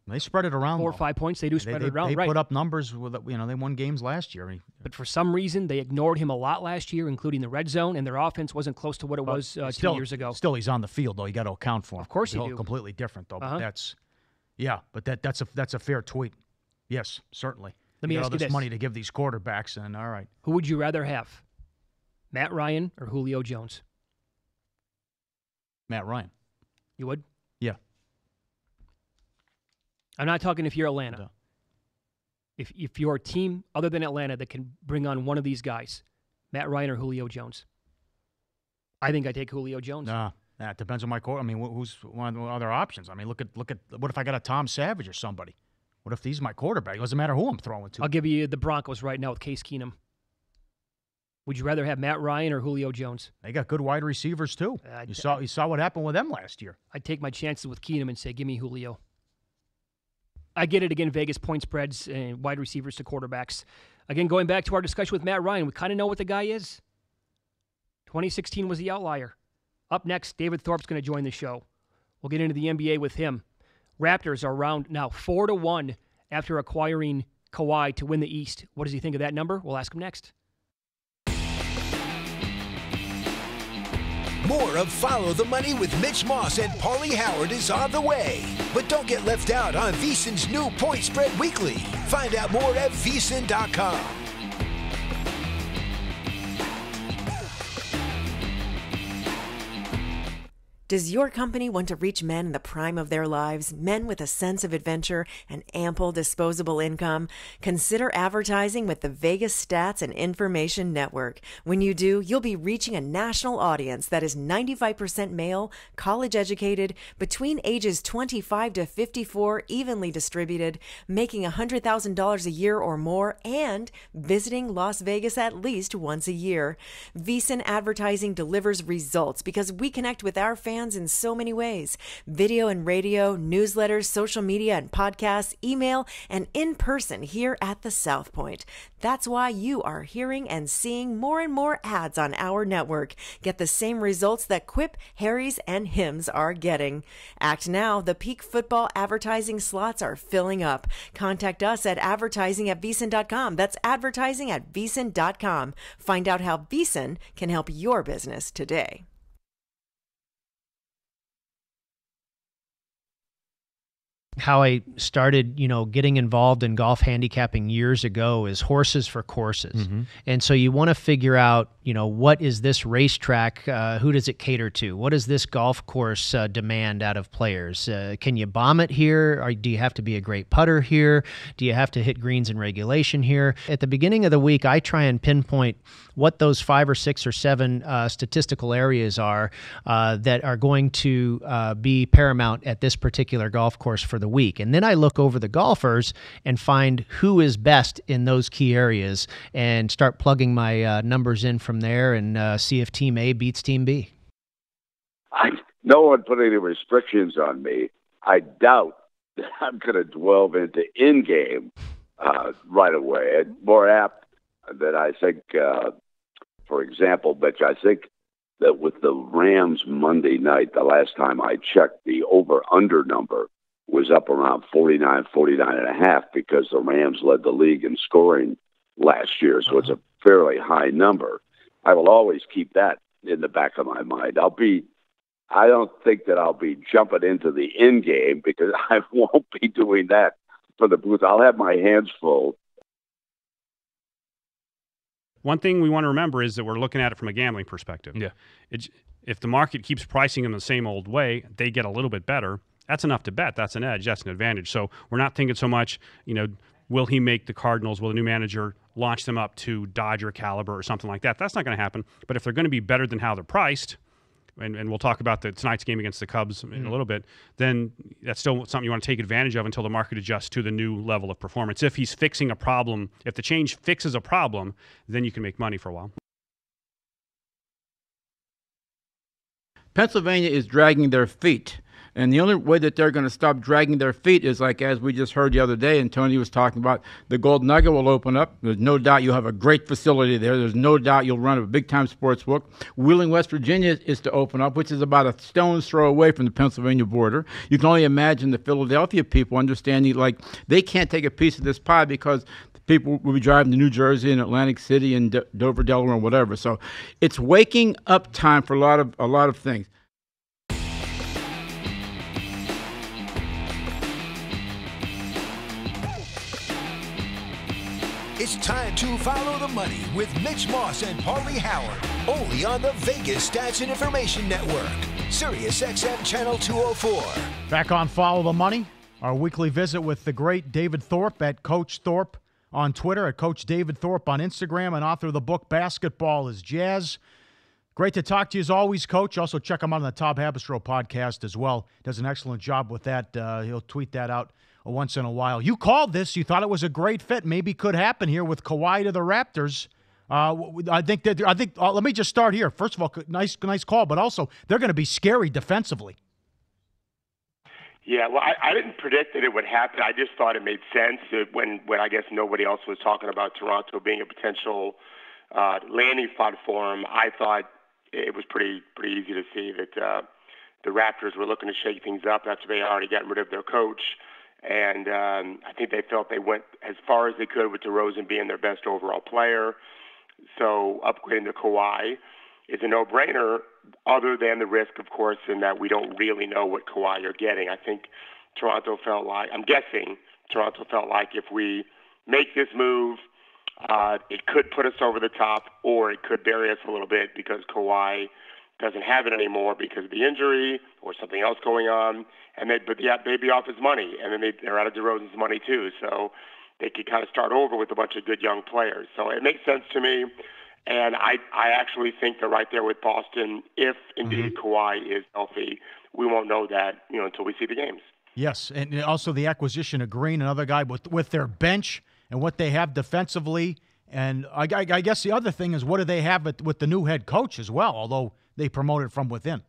they spread it around 4 or 5 points. They do spread it around. They put up numbers with they won games last year. But for some reason, they ignored him a lot last year, including the red zone, and their offense wasn't close to what it was 2 years ago. Still, he's on the field though. You got to account for him. Of course, you do. Completely different though. But that's a fair tweet. Yes, certainly. Let me ask you this: money to give these quarterbacks, and all right. Who would you rather have, Matt Ryan or Julio Jones? Matt Ryan. You would? Yeah. I'm not talking if you're Atlanta. No. If you're a team other than Atlanta that can bring on one of these guys, Matt Ryan or Julio Jones, I think I take Julio Jones. Nah, that depends on my core. I mean, who's one of the other options? I mean, look at what if I got a Tom Savage or somebody? What if he's my quarterback? It doesn't matter who I'm throwing to. I'll give you the Broncos right now with Case Keenum. Would you rather have Matt Ryan or Julio Jones? They got good wide receivers too. You saw what happened with them last year. I'd take my chances with Keenum and say, give me Julio. I get it again, Vegas point spreads and wide receivers to quarterbacks. Again, going back to our discussion with Matt Ryan, we kind of know what the guy is. 2016 was the outlier. Up next, David Thorpe's going to join the show. We'll get into the NBA with him. Raptors are around now 4-1 after acquiring Kawhi to win the East. What does he think of that number? We'll ask him next. More of Follow the Money with Mitch Moss and Paulie Howard is on the way. But don't get left out on VSiN's new Point Spread Weekly. Find out more at VSiN.com. Does your company want to reach men in the prime of their lives, men with a sense of adventure and ample disposable income? Consider advertising with the Vegas Stats and Information Network. When you do, you'll be reaching a national audience that is 95% male, college-educated, between ages 25 to 54, evenly distributed, making $100,000 a year or more, and visiting Las Vegas at least once a year. VSiN Advertising delivers results because we connect with our fans in so many ways: video and radio, newsletters, social media and podcasts, email, and in person here at the South Point. That's why you are hearing and seeing more and more ads on our network. Get the same results that Quip, Harry's, and Hims are getting. Act now. The peak football advertising slots are filling up. Contact us at advertising@vsin.com. That's advertising@vsin.com. Find out how VSiN can help your business today. How I started, getting involved in golf handicapping years ago is horses for courses. Mm-hmm. And so you want to figure out, what is this racetrack? Who does it cater to? What does this golf course demand out of players? Can you bomb it here? Or do you have to be a great putter here? Do you have to hit greens in regulation here? At the beginning of the week, I try and pinpoint what those 5 or 6 or 7 statistical areas are that are going to be paramount at this particular golf course for the week. And then I look over the golfers and find who is best in those key areas and start plugging my numbers in from there and see if Team A beats Team B. No one put any restrictions on me. I doubt that I'm going to delve into in-game right away. It's more apt that I think, for example, Mitch, I think that with the Rams Monday night, the last time I checked, the over-under number was up around 49 and a half because the Rams led the league in scoring last year. So it's a fairly high number. I will always keep that in the back of my mind. I don't think that I'll be jumping into the in game because I won't be doing that for the booth. I'll have my hands full. One thing we want to remember is that we're looking at it from a gambling perspective. Yeah. If the market keeps pricing them the same old way, they get a little bit better. That's enough to bet. That's an edge. That's an advantage. So we're not thinking so much, will he make the Cardinals, will the new manager launch them up to Dodger caliber or something like that? That's not going to happen. But if they're going to be better than how they're priced, and we'll talk about tonight's game against the Cubs in a little bit, then that's still something you want to take advantage of until the market adjusts to the new level of performance. If he's fixing a problem, if the change fixes a problem, then you can make money for a while. Pennsylvania is dragging their feet. And the only way that they're going to stop dragging their feet is like, as we just heard the other day, and Tony was talking about, the Gold Nugget will open up. There's no doubt you'll have a great facility there. There's no doubt you'll run a big-time sports book. Wheeling, West Virginia is to open up, which is about a stone's throw away from the Pennsylvania border. You can only imagine the Philadelphia people understanding, like, they can't take a piece of this pie because people will be driving to New Jersey and Atlantic City and Dover, Delaware, and whatever. So it's waking up time for a lot of things. It's time to Follow the Money with Mitch Moss and Paulie Howard, only on the Vegas Stats and Information Network. Sirius XM Channel 204. Back on Follow the Money, our weekly visit with the great David Thorpe at Coach Thorpe on Twitter, at Coach David Thorpe on Instagram, and author of the book Basketball is Jazz. Great to talk to you as always, Coach. Also check him out on the Tom Habistro podcast as well. Does an excellent job with that. He'll tweet that out once in a while. You called this. You thought it was a great fit. Maybe could happen here with Kawhi to the Raptors. I think let me just start here. First of all, nice call, but also they're going to be scary defensively. Yeah, well, I didn't predict that it would happen. I just thought it made sense when I guess nobody else was talking about Toronto being a potential landing spot for him. I thought it was pretty easy to see that the Raptors were looking to shake things up after they already got rid of their coach. And I think they felt they went as far as they could with DeRozan being their best overall player. So upgrading to Kawhi is a no-brainer, other than the risk, of course, in that we don't really know what Kawhi you're getting. I think I'm guessing Toronto felt like if we make this move, it could put us over the top, or it could bury us a little bit because Kawhi doesn't have it anymore because of the injury or something else going on. But they'd be off his money, and then they're out of DeRozan's money too. So they could kind of start over with a bunch of good young players. So it makes sense to me. And I actually think they're right there with Boston. If indeed Kawhi is healthy, we won't know that until we see the games. Yes, and also the acquisition of Green, another guy with their bench and what they have defensively. And I guess the other thing is, what do they have with the new head coach as well, although they promoted from within?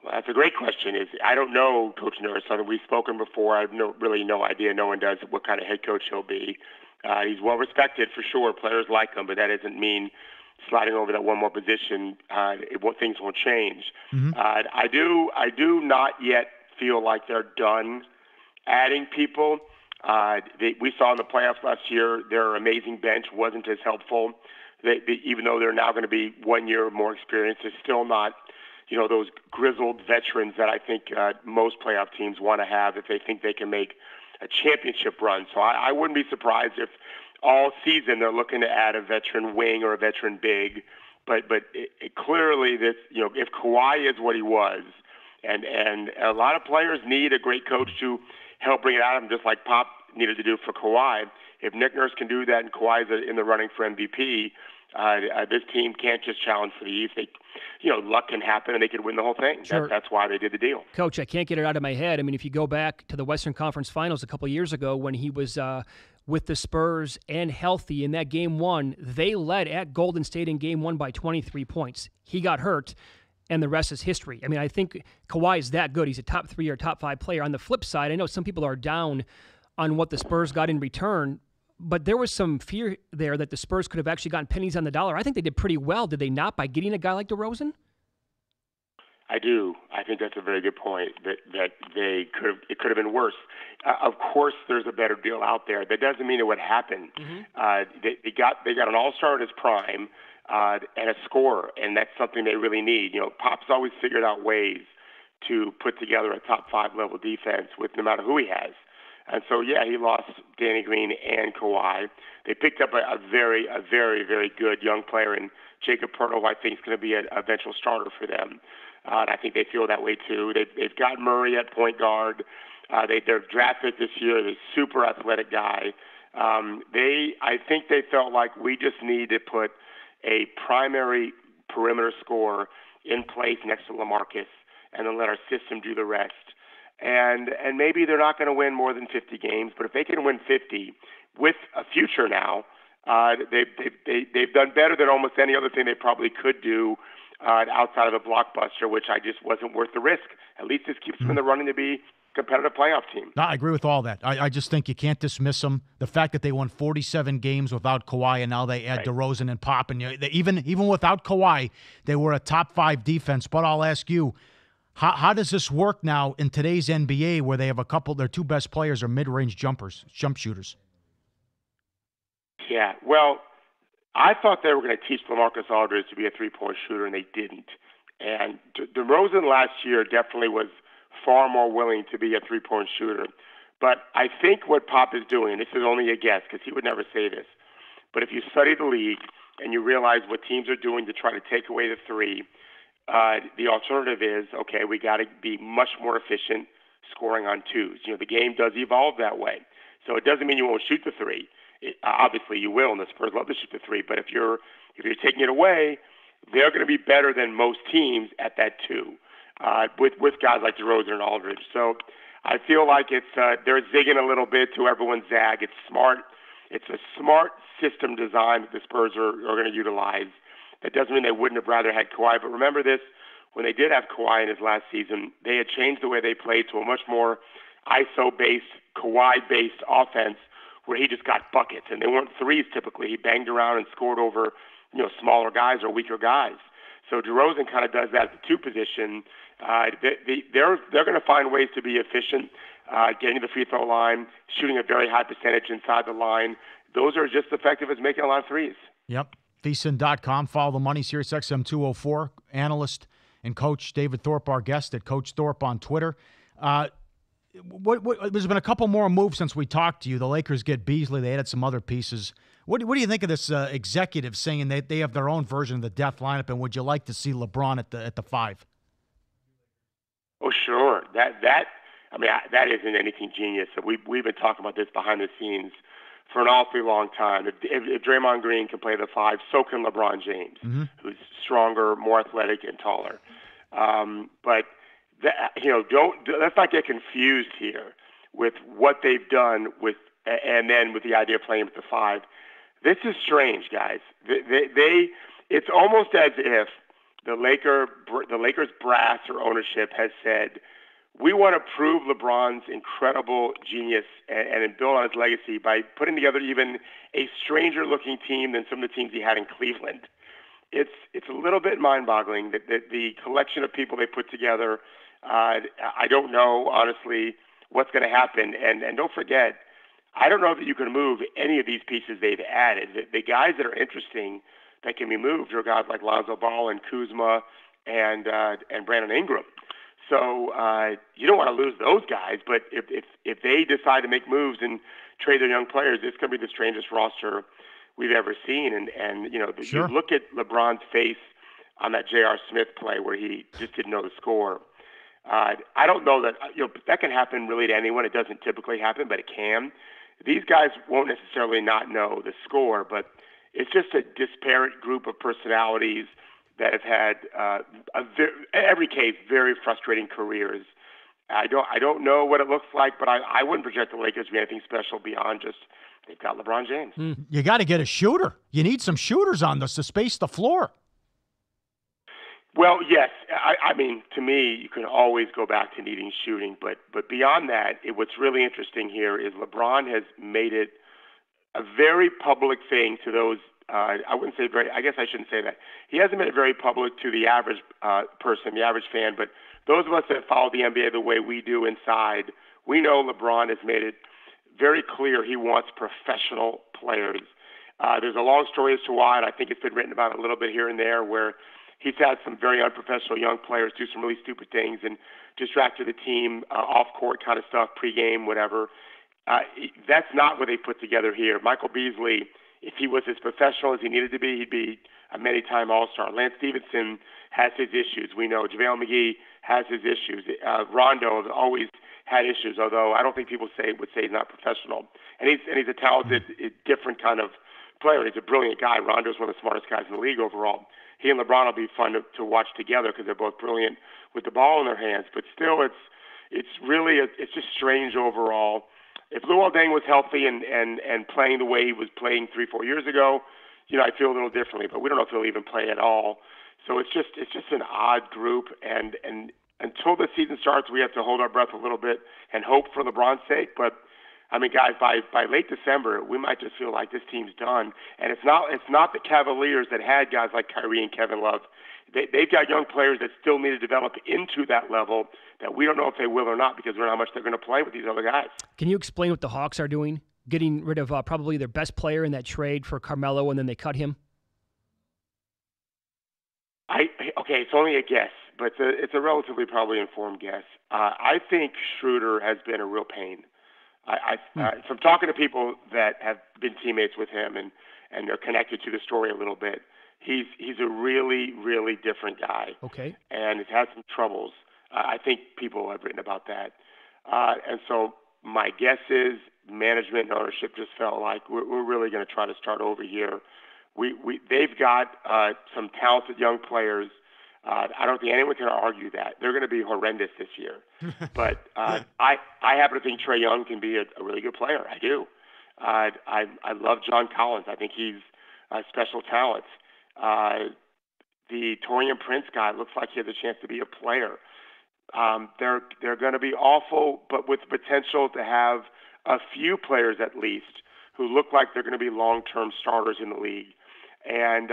Well, that's a great question. I don't know Coach Nurse. We've spoken before. I have really no idea. No one does what kind of head coach he'll be. He's well respected for sure. Players like him, but that doesn't mean sliding over that one more position. Things won't change. I do not yet feel like they're done adding people. We saw in the playoffs last year their amazing bench wasn't as helpful. Even though they're now going to be 1 year more experienced, they're still not those grizzled veterans that I think most playoff teams want to have if they think they can make a championship run. So I wouldn't be surprised if all season they're looking to add a veteran wing or a veteran big. But clearly, if Kawhi is what he was, and a lot of players need a great coach to help bring it out of them, just like Pop needed to do for Kawhi. If Nick Nurse can do that and Kawhi's in the running for MVP, this team can't just challenge for the East. Luck can happen and they could win the whole thing. Sure. That's why they did the deal. Coach, I can't get it out of my head. I mean, if you go back to the Western Conference Finals a couple years ago when he was with the Spurs and healthy in that Game 1, they led at Golden State in Game 1 by 23 points. He got hurt, and the rest is history. I mean, I think Kawhi is that good. He's a top 3 or top 5 player. On the flip side, I know some people are down on what the Spurs got in return, but there was some fear there that the Spurs could have actually gotten pennies on the dollar. I think they did pretty well, did they not, by getting a guy like DeRozan? I do. I think that's a very good point. That it could have been worse. Of course, there's a better deal out there. That doesn't mean it would happen. They got an all-star at his prime and a scorer, and that's something they really need. Pop's always figured out ways to put together a top 5 level defense with no matter who he has. And so, he lost Danny Green and Kawhi. They picked up a very, very good young player in Jacob Poeltl, who I think is going to be an eventual starter for them. And I think they feel that way too. They've got Murray at point guard. Their draft pick this year is a super athletic guy. I think they felt like we just need to put a primary perimeter scorer in place next to LaMarcus, and then let our system do the rest. And maybe they're not going to win more than 50 games, but if they can win 50 with a future now, they've done better than almost any other thing they probably could do outside of a blockbuster, which I just wasn't worth the risk. At least this keeps them in the running to be a competitive playoff team. No, I agree with all that. I just think you can't dismiss them. The fact that they won 47 games without Kawhi, and now they add DeRozan and Pop, and even without Kawhi, they were a top 5 defense. But I'll ask you, how does this work now in today's NBA, where they have their 2 best players are mid-range jump shooters? Yeah, well, I thought they were going to teach LaMarcus Aldridge to be a 3-point shooter, and they didn't. And DeRozan last year definitely was far more willing to be a 3-point shooter. But I think what Pop is doing, and this is only a guess because he would never say this, but if you study the league and you realize what teams are doing to try to take away the 3, the alternative is, okay, we got to be much more efficient scoring on twos. You know, the game does evolve that way. So it doesn't mean you won't shoot the three. Obviously you will, and the Spurs love to shoot the three. But if you're taking it away, they're going to be better than most teams at that two, with guys like DeRozan and Aldridge. So I feel like they're zigging a little bit to everyone's zag. It's smart. It's a smart system design that the Spurs are going to utilize. That doesn't mean they wouldn't have rather had Kawhi. But remember this, when they did have Kawhi in his last season, they had changed the way they played to a much more ISO-based, Kawhi-based offense where he just got buckets. And they weren't threes typically. He banged around and scored over, smaller guys or weaker guys. So DeRozan kind of does that at the two position. They're going to find ways to be efficient, getting to the free throw line, shooting a very high percentage inside the line. Those are just as effective as making a lot of threes. Yep. VSiN.com. Follow the money. Sirius XM 204. Analyst and coach David Thorpe, our guest at Coach Thorpe on Twitter. There's been a couple more moves since we talked to you. The Lakers get Beasley. They added some other pieces. What do you think of this executive saying that they have their own version of the death lineup, and would you like to see LeBron at the 5? Oh, sure. That isn't anything genius. We've been talking about this behind the scenes for an awfully long time. If Draymond Green can play the 5, so can LeBron James, who's stronger, more athletic, and taller. Let's not get confused here with what they've done and then with the idea of playing with the 5. This is strange, guys. It's almost as if the Lakers brass or ownership has said, we want to prove LeBron's incredible genius and build on his legacy by putting together even a stranger-looking team than some of the teams he had in Cleveland. It's a little bit mind-boggling that the collection of people they put together. I don't know, honestly, what's going to happen. And don't forget, I don't know that you can move any of these pieces they've added. The guys that are interesting that can be moved are guys like Lonzo Ball and Kuzma and Brandon Ingram. So you don't want to lose those guys, but if they decide to make moves and trade their young players, it's going to be the strangest roster we've ever seen. And Sure. You look at LeBron's face on that J.R. Smith play where he just didn't know the score. I don't know that that can happen really to anyone. It doesn't typically happen, but it can. These guys won't necessarily not know the score, but it's just a disparate group of personalities that have had, every case, very frustrating careers. I don't know what it looks like, but I wouldn't project the Lakers to be anything special beyond just they've got LeBron James. You got to get a shooter. You need some shooters on this to space the floor. Well, yes. I mean, to me, you can always go back to needing shooting, but beyond that, what's really interesting here is LeBron has made it a very public thing to those. I wouldn't say very. I guess I shouldn't say that. He hasn't made it very public to the average person, the average fan, but those of us that follow the NBA the way we do inside, we know LeBron has made it very clear he wants professional players. There's a long story as to why, and I think it's been written about a little bit here and there, where he's had some very unprofessional young players do some really stupid things and distracted the team, off-court kind of stuff, pregame, whatever. That's not what they put together here. Michael Beasley, if he was as professional as he needed to be, he'd be a many-time All-Star. Lance Stevenson has his issues. We know JaVale McGee has his issues. Rondo has always had issues, although I don't think people would say he's not professional. And he's a talented, different kind of player. He's a brilliant guy. Rondo's one of the smartest guys in the league overall. He and LeBron will be fun to watch together because they're both brilliant with the ball in their hands. But still, it's just strange overall. If Luol Deng was healthy and playing the way he was playing 3-4 years ago, I feel a little differently. But we don't know if he'll even play at all. So it's just an odd group. And until the season starts, we have to hold our breath a little bit and hope for LeBron's sake. But I mean, guys, by late December, we might just feel like this team's done. And it's not the Cavaliers that had guys like Kyrie and Kevin Love. They've got young players that still need to develop into that level that we don't know if they will or not because we don't know how much they're going to play with these other guys. Can you explain what the Hawks are doing? Getting rid of probably their best player in that trade for Carmelo, and then they cut him? Okay, it's only a guess, but it's a relatively probably informed guess. I think Schroeder has been a real pain. From talking to people that have been teammates with him and they're connected to the story a little bit, He's a really, really different guy. Okay. And has had some troubles. I think people have written about that. And so my guess is management and ownership just felt like we're really going to try to start over here. They've got some talented young players. I don't think anyone can argue that. They're going to be horrendous this year. But I happen to think Trae Young can be a really good player. I do. I love John Collins. I think he's a special talent. The Taurean Prince guy looks like he has a chance to be a player. They're going to be awful, but with potential to have a few players at least who look like they're going to be long-term starters in the league. And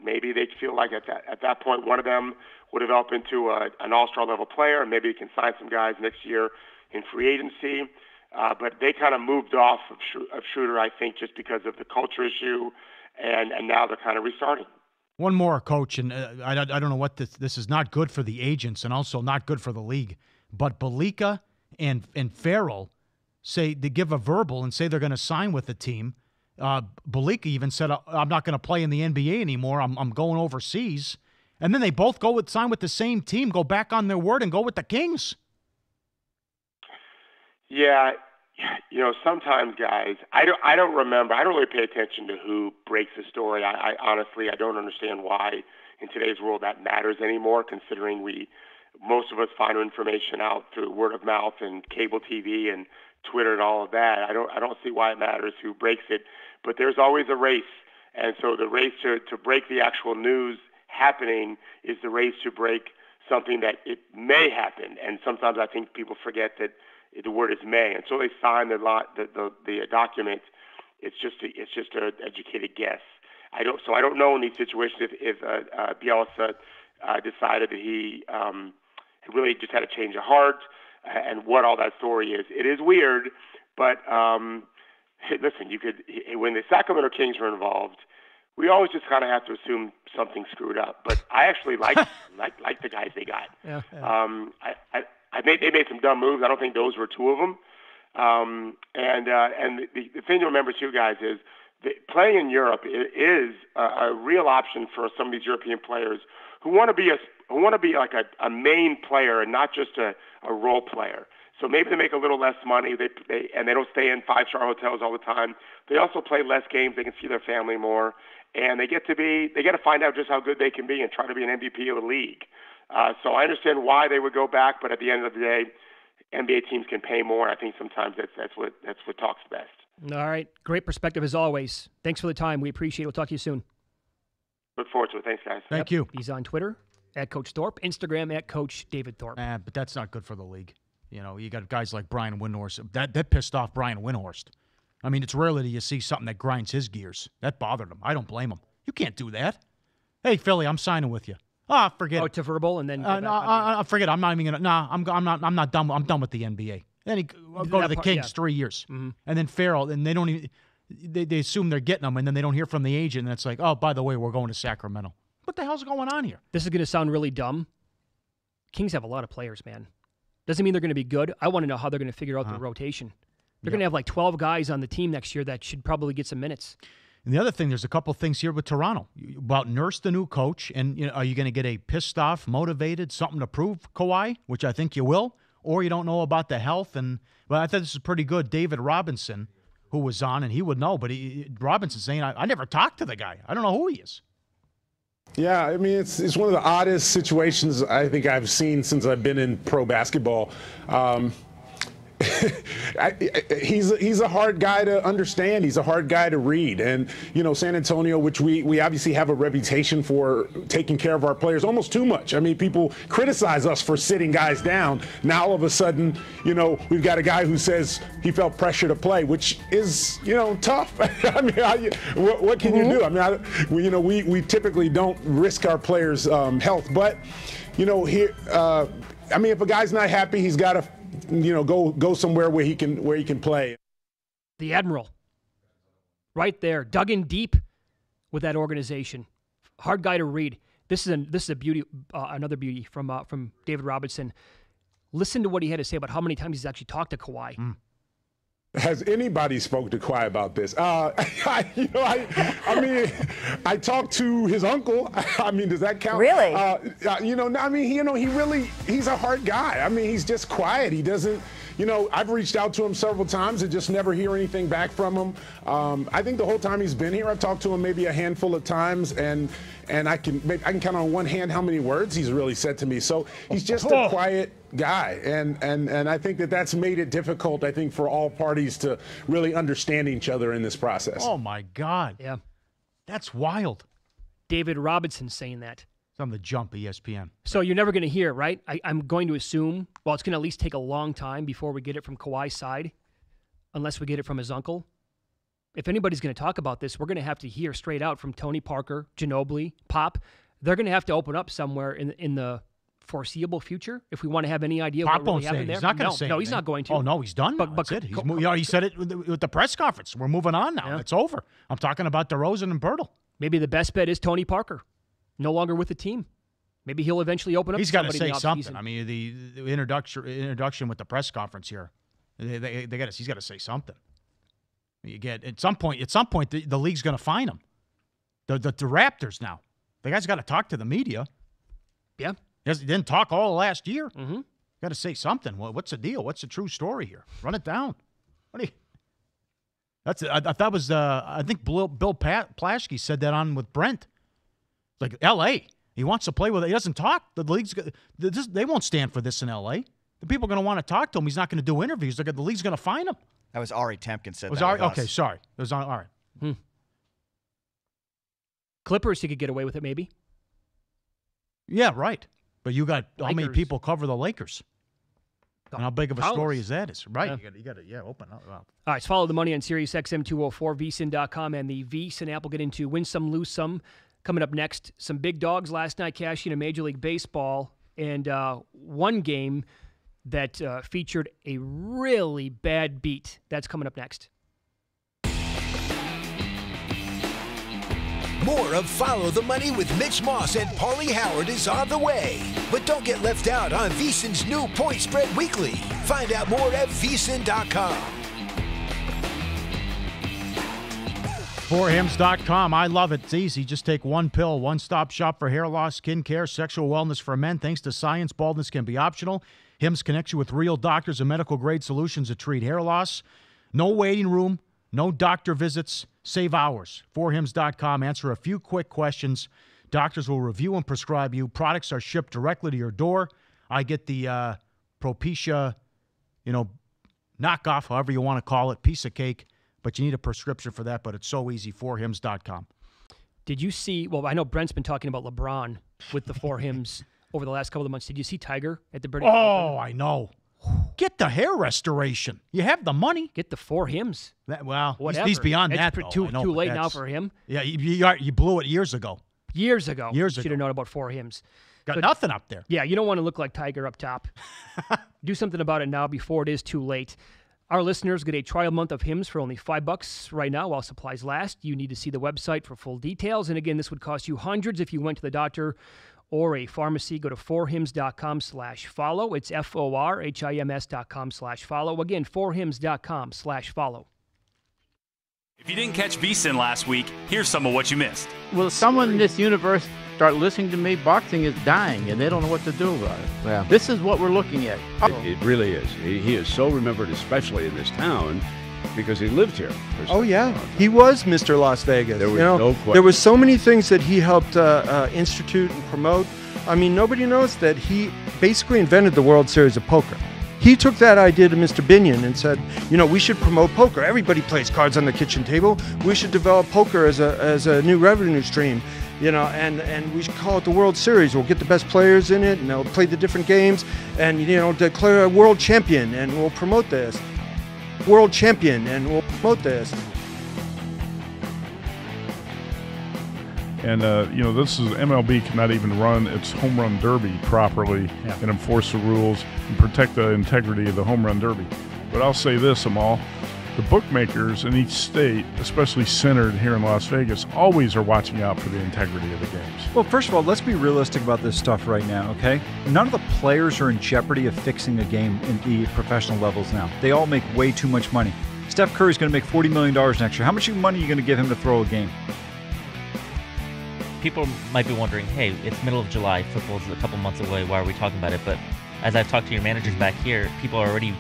maybe they feel like at that point one of them will develop into an all-star level player, and maybe he can sign some guys next year in free agency. But they kind of moved off of Schroeder, I think, just because of the culture issue, and now they're kind of restarting. One more, Coach, and I don't know what this is not good for the agents and also not good for the league. But Belika and Farrell say they give a verbal and say they're going to sign with the team. Belika even said, "I'm not going to play in the NBA anymore. I'm going overseas." And then they both sign with the same team, go back on their word, and go with the Kings. Yeah. Sometimes, guys, I don't remember. I don't really pay attention to who breaks the story. I honestly, I don't understand why in today's world that matters anymore, considering most of us find information out through word of mouth and cable TV and Twitter and all of that. I don't see why it matters who breaks it, but there's always a race. And so the race to break the actual news happening is the race to break something that it may happen. And sometimes I think people forget that the word is may. Until they sign the document, it's just an educated guess. I don't know in these situations if Bielsa decided that he really just had a change of heart and what all that story is. It is weird, but listen, when the Sacramento Kings were involved, we always just kind of have to assume something screwed up. But I actually like the guys they got. Yeah. They made some dumb moves. I don't think those were two of them. And the thing to remember too, guys, is that playing in Europe is a real option for some of these European players who want to be like a main player and not just a role player. So maybe they make a little less money. They don't stay in 5-star hotels all the time. They also play less games. They can see their family more, and they get to find out just how good they can be and try to be an MVP of the league. So I understand why they would go back, but at the end of the day, NBA teams can pay more. I think sometimes that's what talks best. All right, great perspective as always. Thanks for the time. We appreciate it. We'll talk to you soon. Look forward to it. Thanks, guys. Thank you. He's on Twitter at Coach Thorpe, Instagram at Coach David Thorpe. But that's not good for the league. You got guys like Brian Windhorst. That pissed off Brian Windhorst. I mean, it's rarely that you see something that grinds his gears. That bothered him. I don't blame him. You can't do that. Hey, Philly, I'm signing with you. Forget it. To verbal and then forget it. I'm not even gonna. Nah, I'm not done. I'm done with the NBA. Then he go to the Kings 3 years, and then Farrell, and they don't even. They assume they're getting them, and then they don't hear from the agent, and it's like, oh, by the way, we're going to Sacramento. What the hell's going on here? This is going to sound really dumb. Kings have a lot of players, man. Doesn't mean they're going to be good. I want to know how they're going to figure out the rotation. They're going to have like 12 guys on the team next year that should probably get some minutes. And the other thing, there's a couple things here with Toronto about Nurse, the new coach, and are you going to get a pissed off, motivated, something to prove Kawhi, which I think you will, or you don't know about the health. But I thought this is pretty good. David Robinson, who was on, and he would know, but Robinson's saying, I never talked to the guy. I don't know who he is. Yeah, I mean, it's one of the oddest situations I think I've seen since I've been in pro basketball. He's a hard guy to understand. He's a hard guy to read. And, San Antonio, which we obviously have a reputation for taking care of our players almost too much. I mean, people criticize us for sitting guys down. Now, all of a sudden, we've got a guy who says he felt pressure to play, which is, tough. I mean, what can you do? I mean, we typically don't risk our players' health. But, here, I mean, if a guy's not happy, he's got to go somewhere where he can play. The Admiral, right there, dug in deep with that organization. Hard guy to read. This is a beauty, another beauty from David Robinson. Listen to what he had to say about how many times he's actually talked to Kawhi. Has anybody spoke to Kawhi about this? I mean, I talked to his uncle. I mean, does that count? Really? He's a hard guy. I mean, he's just quiet. He doesn't, I've reached out to him several times and just never hear anything back from him. I think the whole time he's been here, I've talked to him maybe a handful of times, and I can count on one hand how many words he's really said to me. So he's just a quiet guy, and I think that's made it difficult, I think, for all parties to really understand each other in this process. Oh my God. Yeah. That's wild. David Robinson saying that. It's on the Jump, ESPN. So you're never going to hear, right? I'm going to assume, it's going to at least take a long time before we get it from Kawhi's side, unless we get it from his uncle. If anybody's going to talk about this, we're going to have to hear straight out from Tony Parker, Ginobili, Pop. They're going to have to open up somewhere in the foreseeable future if we want to have any idea Pop what really won't say happened it. there. He's not going to say No, it. he's not going to. Oh, no, he's done. But that's it. He said it with the press conference. We're moving on now. Yeah. It's over. I'm talking about DeRozan and Bertle. Maybe the best bet is Tony Parker, no longer with the team. Maybe he'll eventually open up. He's got to say something. I mean, the introduction with the press conference here, he's got to say something. You get at some point the league's going to fine him. The Raptors now. The guy's got to talk to the media. Yeah, he didn't talk all last year. Mm-hmm. Got to say something. Well, what's the deal? What's the true story here? Run it down. What do you? I think Bill Plaschke said that on with Brent. Like L.A. He wants to play with it. He doesn't talk. The league's they won't stand for this in L.A. The people are going to want to talk to him. He's not going to do interviews. The league's going to fine him. That was Ari Temkin said was that. Ari? Okay, sorry. It was on. All right. Clippers, he could get away with it, maybe. Yeah, right. But you got Lakers. How many people cover the Lakers? And how big of a story is that? Right. Yeah. You got to open up. Wow. All right, so follow the money on Sirius XM 204, VSiN.com, and the VSiN app. We'll get into Win Some, Lose Some. Coming up next, some big dogs last night cashing in Major League Baseball, and one game that featured a really bad beat. That's coming up next. More of Follow the Money with Mitch Moss and Paulie Howard is on the way. But don't get left out on VSiN's new Point Spread Weekly. Find out more at VSiN.com. ForHims.com. I love it. It's easy. Just take one pill. One-stop shop for hair loss, skin care, sexual wellness for men. Thanks to science, baldness can be optional. Hims connects you with real doctors and medical-grade solutions to treat hair loss. No waiting room. No doctor visits. Save hours. ForHims.com. Answer a few quick questions. Doctors will review and prescribe you. Products are shipped directly to your door. I get the Propecia, knockoff, however you want to call it, piece of cake. But you need a prescription for that, but it's so easy. ForHims.com. Did you see, I know Brent's been talking about LeBron with the For Hims over the last couple of months. Did you see Tiger at the British Open? Oh, I know. Get the hair restoration. You have the money. Get the For Hims. He's beyond that, though. Too late now for him. Yeah, you blew it years ago. Should have known about For Hims. Got nothing up there. Yeah, you don't want to look like Tiger up top. Do something about it now before it is too late. Our listeners get a trial month of Hims for only $5 right now while supplies last. You need to see the website for full details. And again, this would cost you hundreds if you went to the doctor or a pharmacy. Go to forhims.com/follow. It's forhims.com/follow. Again, forhims.com/follow. If you didn't catch VSiN last week, here's some of what you missed. Will someone in this universe start listening to me? Boxing is dying, and they don't know what to do about it. Yeah. This is what we're looking at. It really is. He is so remembered, especially in this town, because he lived here. Oh, yeah. He was Mr. Las Vegas. There was no question. There was so many things that he helped institute and promote. I mean, nobody knows that he basically invented the World Series of Poker. He took that idea to Mr. Binion and said, we should promote poker. Everybody plays cards on the kitchen table. We should develop poker as a new revenue stream, and we should call it the World Series. We'll get the best players in it, and they'll play the different games, and, declare a world champion, and we'll promote this. World champion, and we'll promote this. And, this is MLB cannot even run its home run derby properly and enforce the rules and protect the integrity of the home run derby. But I'll say this, Amal, the bookmakers in each state, especially centered here in Las Vegas, always are watching out for the integrity of the games. Well, first of all, let's be realistic about this stuff right now, okay? None of the players are in jeopardy of fixing a game in the professional levels now. They all make way too much money. Steph Curry's going to make $40 million next year. How much money are you going to give him to throw a game? People might be wondering, hey, it's middle of July, football's a couple months away, why are we talking about it? But as I've talked to your managers back here, people are already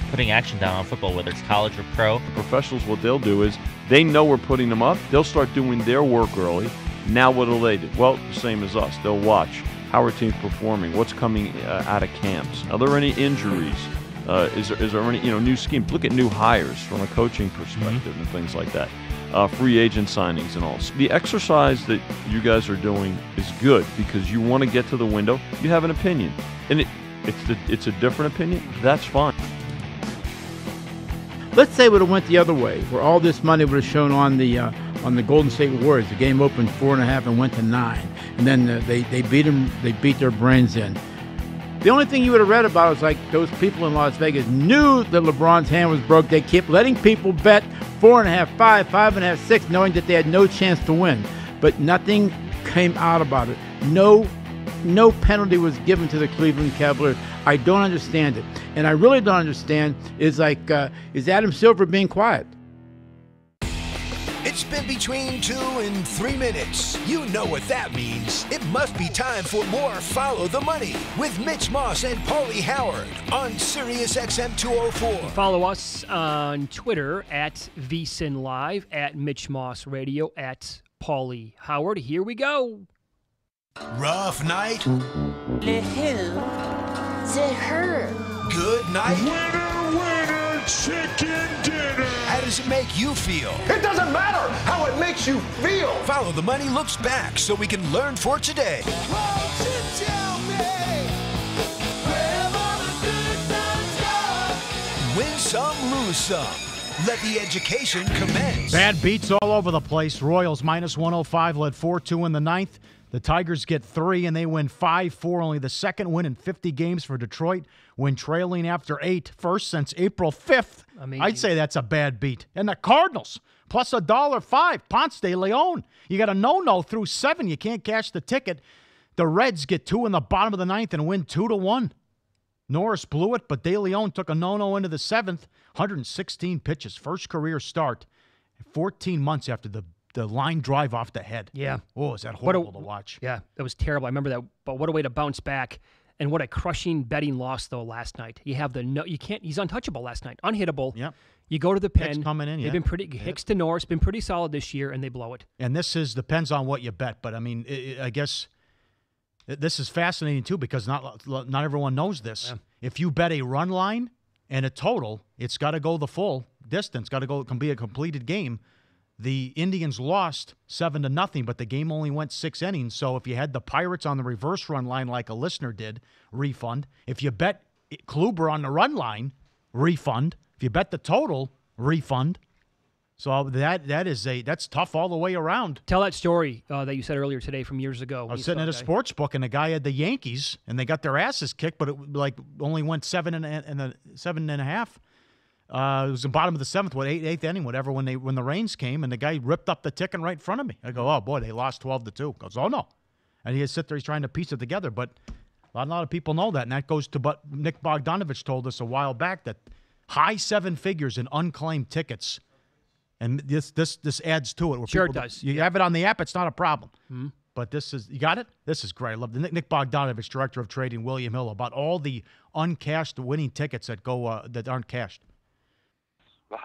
putting action down on football, whether it's college or pro. The professionals, what they'll do is they know we're putting them up. They'll start doing their work early. Now what'll they do? Well, the same as us. They'll watch how our team's performing, what's coming out of camps. Are there any injuries? Is there any new schemes? Look at new hires from a coaching perspective and things like that. Free agent signings and all. So the exercise that you guys are doing is good because you want to get to the window. You have an opinion, and it's a different opinion. That's fine. Let's say it would have went the other way, where all this money would have shown on the Golden State Warriors. The game opened 4.5 and went to 9, and then they beat them. They beat their brains in. The only thing you would have read about was like those people in Las Vegas knew that LeBron's hand was broke. They kept letting people bet 4.5, 5, 5.5, 6, knowing that they had no chance to win. But nothing came out about it. No penalty was given to the Cleveland Cavaliers. I don't understand it. And I really don't understand is Adam Silver being quiet? It's been between 2 and 3 minutes. You know what that means. It must be time for more Follow the Money with Mitch Moss and Paulie Howard on Sirius XM 204. Follow us on Twitter at VSiNLive, at Mitch Moss Radio, at Paulie Howard. Here we go. Rough night? The who? The her. Good night? Winner, winner, chicken dinner. How does it make you feel? It doesn't matter how it makes you feel. Follow the Money looks back so we can learn for today. Win some, lose some. Let the education commence. Bad beats all over the place. Royals minus 105, led 4-2 in the ninth. The Tigers get 3, and they win 5-4, only the second win in 50 games for Detroit, when trailing after 8, first since April 5th. Amazing. I'd say that's a bad beat. And the Cardinals, plus $1.05, Ponce de Leon. You got a no-no through 7. You can't cash the ticket. The Reds get 2 in the bottom of the ninth and win 2-1. Norris blew it, but De Leon took a no-no into the 7th. 116 pitches, first career start, 14 months after the line drive off the head. Yeah. Oh, is that horrible to watch? Yeah, that was terrible. I remember that. But what a way to bounce back, and what a crushing betting loss though last night. You have you can't. He's untouchable last night, unhittable. Yep. You go to the pen. Hicks coming in. They've been pretty. Hicks to Norris been pretty solid this year, and they blow it. And this depends on what you bet, but I mean, I guess this is fascinating too because not everyone knows this. Yeah. If you bet a run line and a total, it's got to go the full distance. Got to go. It can be a completed game. The Indians lost 7-0, but the game only went 6 innings. So if you had the Pirates on the reverse run line like a listener did, refund. If you bet Kluber on the run line, refund. If you bet the total, refund. So that's tough all the way around. Tell that story that you said earlier today from years ago. I was sitting at a sports book, and the guy had the Yankees, and they got their asses kicked, but it only went 7.5. It was the bottom of the 7th, eighth inning, whatever, when the rains came, and the guy ripped up the ticket right in front of me. I go, oh, boy, they lost 12-2. Goes, oh, no. And he sit there, he's trying to piece it together, but a lot of people know that, and that goes to what Nick Bogdanovich told us a while back, that high 7 figures in unclaimed tickets, and this adds to it. Where sure people, it does. You have it on the app, it's not a problem. Mm-hmm. But you got it? This is great. I love the Nick Bogdanovich, director of trading, William Hill, about all the uncashed winning tickets that go that aren't cashed.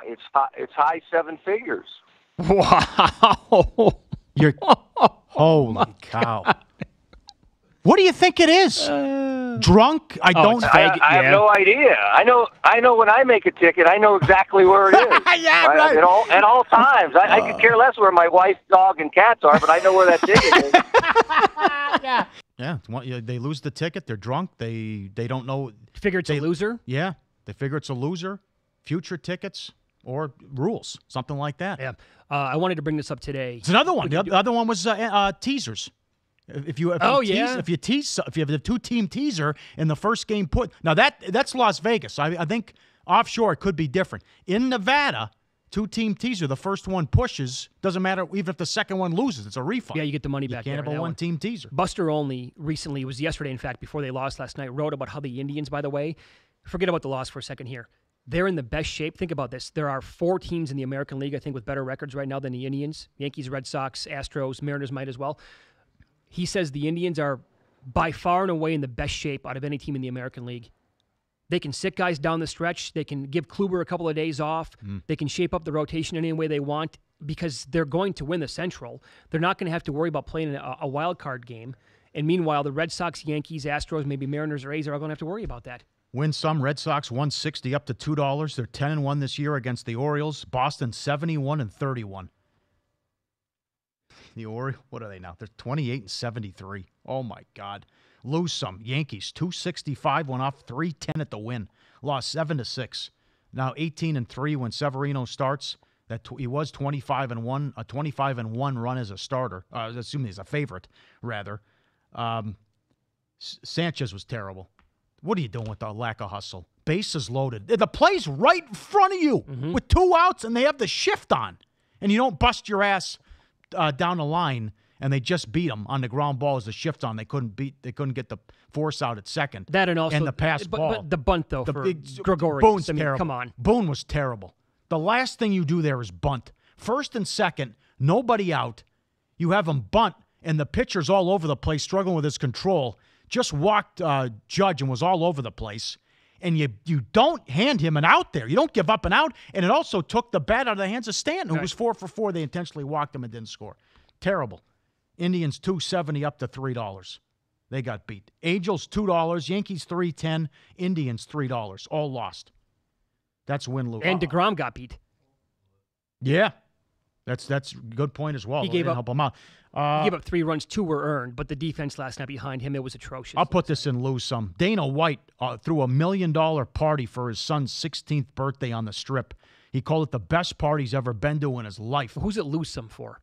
It's high 7 figures. Wow. You're holy cow. What do you think it is? Drunk? I have no idea. I know when I make a ticket, I know exactly where it is. Yeah, right. At all times. I could care less where my wife, dog, and cats are, but I know where that ticket is. Yeah. They lose the ticket. They're drunk. They don't know. Figure it's a loser? Yeah. They figure it's a loser. Future tickets or rules, something like that. Yeah, I wanted to bring this up today. It's another one. The other one was teasers. If you have a 2-team teaser in the first game put, now that's Las Vegas. I think offshore it could be different. In Nevada, 2-team teaser, the first one pushes, doesn't matter even if the second one loses, it's a refund. Yeah, you get the money back. You can't have a 1-team teaser. Buster Olney recently, it was yesterday in fact, before they lost last night, wrote about how the Indians, by the way, forget about the loss for a second here. They're in the best shape. Think about this. There are 4 teams in the American League, I think, with better records right now than the Indians. Yankees, Red Sox, Astros, Mariners might as well. He says the Indians are by far and away in the best shape out of any team in the American League. They can sit guys down the stretch. They can give Kluber a couple of days off. They can shape up the rotation any way they want because they're going to win the Central. They're not going to have to worry about playing a wild card game. And meanwhile, the Red Sox, Yankees, Astros, maybe Mariners or A's are all going to have to worry about that. Win some. Red Sox 160 up to $2. They're 10-1 this year against the Orioles. Boston 71-31. The Orioles, what are they now? They're 28-73. Oh my God. Lose some. Yankees 265 went off 310 at the win. Lost 7-6. Now 18-3 when Severino starts. He was 25-1. A 25-1 run as a starter. Assuming he's a favorite rather. Sanchez was terrible. What are you doing with the lack of hustle? Bases loaded. The play's right in front of you with 2 outs, and they have the shift on. And you don't bust your ass down the line, and they just beat them on the ground ball as the shift on. They couldn't get the force out at second. That and also the pass ball. But the bunt, though, for Gregorius. Boone's I mean, terrible. come on. Boone was terrible. The last thing you do there is bunt. First and second, nobody out. You have him bunt, and the pitcher's all over the place, struggling with his control. Just walked Judge and was all over the place. And you don't hand him an out there. You don't give up an out. And it also took the bat out of the hands of Stanton, who was 4 for 4. They intentionally walked him and didn't score. Terrible. Indians $270 up to $3. They got beat. Angels $2, Yankees $310, Indians $3. All lost. That's win-lose. And DeGrom got beat. Yeah. That's a good point as well. He gave up, help him out. He gave up 3 runs, 2 were earned, but the defense last night behind him, it was atrocious. I'll put this in lose some. Dana White threw $1 million party for his son's 16th birthday on the Strip. He called it the best party he's ever been to in his life. Who's it lose some for?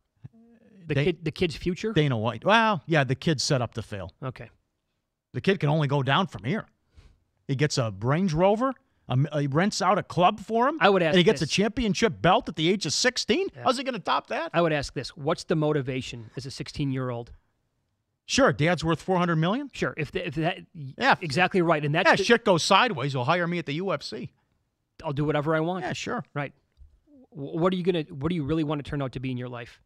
The kid's future? Dana White. Well, yeah, the kid's set up to fail. Okay. The kid can only go down from here. He gets a Range Rover. He rents out a club for him. I would ask and he gets this. a championship belt at the age of 16. Yeah. How's he going to top that? I would ask this. What's the motivation as a 16-year-old? Sure, Dad's worth $400 million. Sure, if that, yeah, exactly right. And that's shit goes sideways, he'll hire me at the UFC. I'll do whatever I want. Yeah, sure. Right. What do you really want to turn out to be in your life?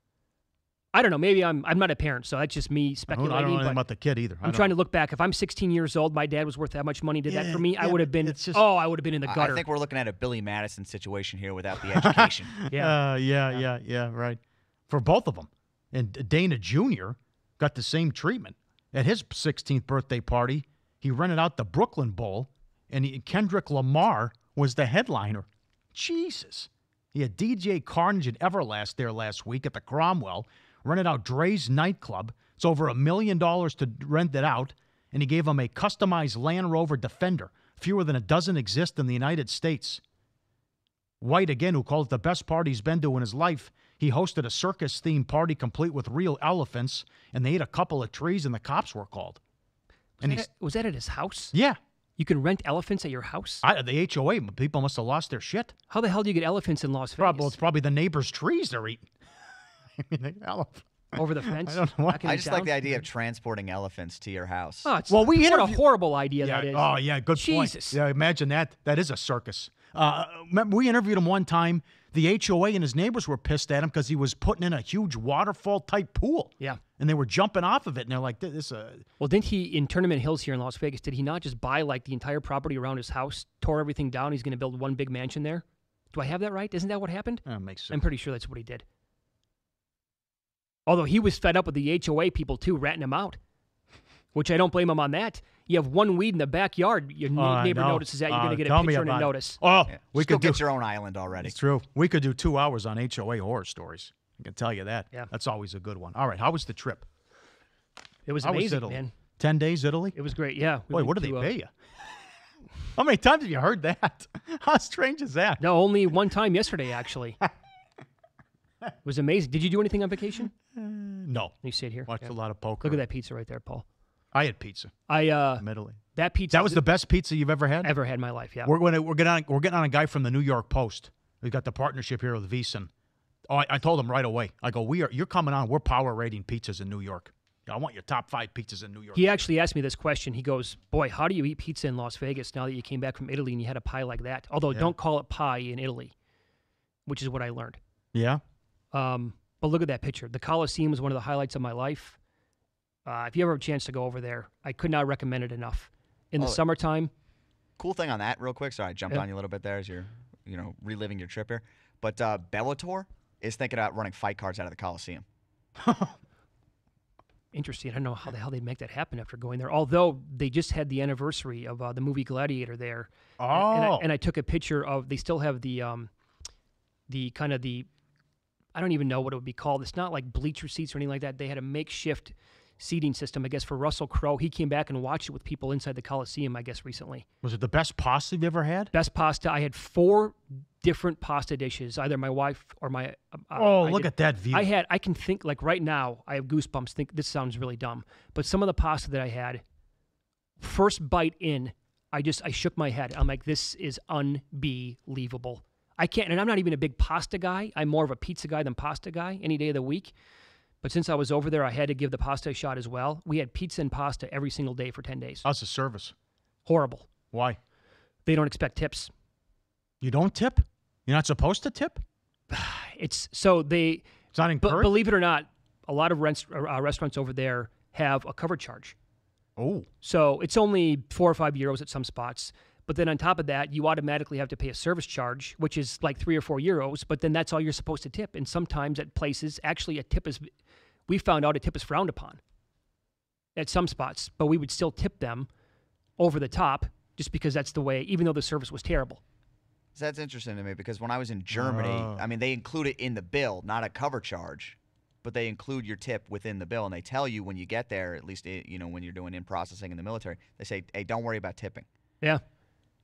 I don't know. Maybe I'm not a parent, so that's just me speculating. I don't know anything about the kid either. I'm trying to look back. If I'm 16 years old, my dad was worth that much money. Did that for me? I would have been. I would have been in the gutter. I think we're looking at a Billy Madison situation here without the education. Yeah, right. For both of them, and Dana Jr. got the same treatment at his 16th birthday party. He rented out the Brooklyn Bowl, and Kendrick Lamar was the headliner. Jesus. He had DJ Carnage and Everlast there last week at the Cromwell. Rented out Dre's nightclub. It's over $1 million to rent it out. And he gave him a customized Land Rover Defender. Fewer than a dozen exist in the United States. White, again, who called it the best party he's been to in his life, he hosted a circus-themed party complete with real elephants, and they ate a couple of trees, and the cops were called. Was that at his house? Yeah. You can rent elephants at your house? The HOA, people must have lost their shit. How the hell do you get elephants in Las Vegas? It's probably the neighbors' trees they're eating. Over the fence? I don't know. I just like the idea of transporting elephants to your house. Oh, what a horrible idea that is. Oh, yeah, good point. Jesus. Yeah, imagine that. That is a circus. Remember, we interviewed him one time. The HOA and his neighbors were pissed at him because he was putting in a huge waterfall-type pool. Yeah. And they were jumping off of it, and they're like, this Well, didn't he, in Tournament Hills here in Las Vegas, did he not just buy, the entire property around his house, tore everything down, he's going to build one big mansion there? Do I have that right? Isn't that what happened? That makes sense. I'm pretty sure that's what he did. Although he was fed up with the HOA people, too, ratting him out, which I don't blame him on that. You have one weed in the backyard, your neighbor notices that, you're going to get a picture and a notice. Oh, yeah. we could get your own island already. It's true. We could do 2 hours on HOA horror stories. I can tell you that. Yeah. That's always a good one. All right, how was the trip? It was how amazing, was Italy? man. 10 days Italy? It was great, yeah. Wait, what did they pay you? How many times have you heard that? How strange is that? No, only one time yesterday, actually. It was amazing. Did you do anything on vacation? No. You sit here. Watched a lot of poker. Look at that pizza right there, Paul. I had pizza. Italy. That pizza. That was the best pizza you've ever had? Ever had in my life, yeah. We're getting on a guy from the New York Post. We've got the partnership here with VSiN. Oh, I told him right away. I go, you're coming on. We're power rating pizzas in New York. I want your top 5 pizzas in New York. He actually asked me this question. He goes, boy, how do you eat pizza in Las Vegas now that you came back from Italy and you had a pie like that? Although don't call it pie in Italy, which is what I learned. Yeah. But look at that picture. The Coliseum was one of the highlights of my life. If you ever have a chance to go over there, I could not recommend it enough. In the summertime. Cool thing on that, real quick. Sorry, I jumped on you a little bit there as you're, reliving your trip here. But Bellator is thinking about running fight cards out of the Coliseum. Interesting. I don't know how the hell they'd make that happen after going there. Although they just had the anniversary of the movie Gladiator there. Oh. And I took a picture of. They still have the kind of the. I don't even know what it would be called. It's not like bleacher seats or anything like that. They had a makeshift seating system, I guess, for Russell Crowe. He came back and watched it with people inside the Coliseum, I guess, recently. Was it the best pasta you've ever had? Best pasta. I had 4 different pasta dishes, either my wife or my... look at that view. I can think, like right now, I have goosebumps. Think this sounds really dumb. But some of the pasta that I had, first bite in, I shook my head. I'm like, this is unbelievable. I can't, and I'm not even a big pasta guy. I'm more of a pizza guy than pasta guy any day of the week. But since I was over there, I had to give the pasta a shot as well. We had pizza and pasta every single day for 10 days. How's the service? Horrible. Why? They don't expect tips. You don't tip? You're not supposed to tip? It's not encouraged? But believe it or not, a lot of restaurants over there have a cover charge. Oh. So it's only 4 or 5 euros at some spots. But then on top of that, you automatically have to pay a service charge, which is like 3 or 4 euros. But then that's all you're supposed to tip. And sometimes at places, actually we found out a tip is frowned upon at some spots. But we would still tip them over the top just because that's the way, even though the service was terrible. So that's interesting to me because when I was in Germany, they include it in the bill, not a cover charge, but they include your tip within the bill. And they tell you when you get there, at least when you're doing in-processing in the military, they say, hey, don't worry about tipping. Yeah.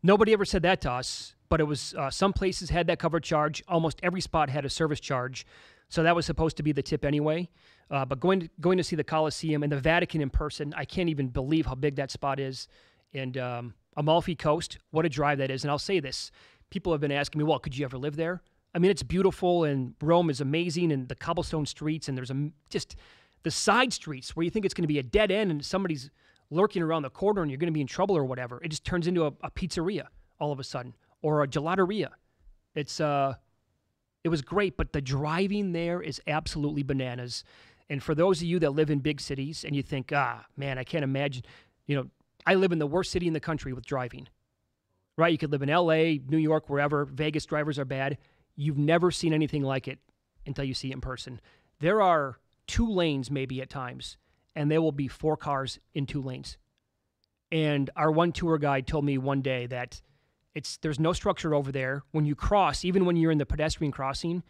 Nobody ever said that to us, but it was some places had that cover charge. Almost every spot had a service charge. So that was supposed to be the tip anyway. But going to see the Coliseum and the Vatican in person, I can't even believe how big that spot is. And Amalfi Coast, what a drive that is. And I'll say this. People have been asking me, well, could you ever live there? I mean, it's beautiful, and Rome is amazing, and the cobblestone streets, and there's just the side streets where you think it's going to be a dead end and somebody's lurking around the corner and you're going to be in trouble or whatever. It just turns into a pizzeria all of a sudden, or a gelateria. It was great, but the driving there is absolutely bananas. And for those of you that live in big cities and you think, man, I can't imagine, I live in the worst city in the country with driving, right? You could live in LA, New York, wherever. Vegas drivers are bad. You've never seen anything like it until you see it in person. There are 2 lanes maybe at times, and there will be 4 cars in 2 lanes. And our one tour guide told me one day that there's no structure over there. When you cross, even when you're in the pedestrian crossing,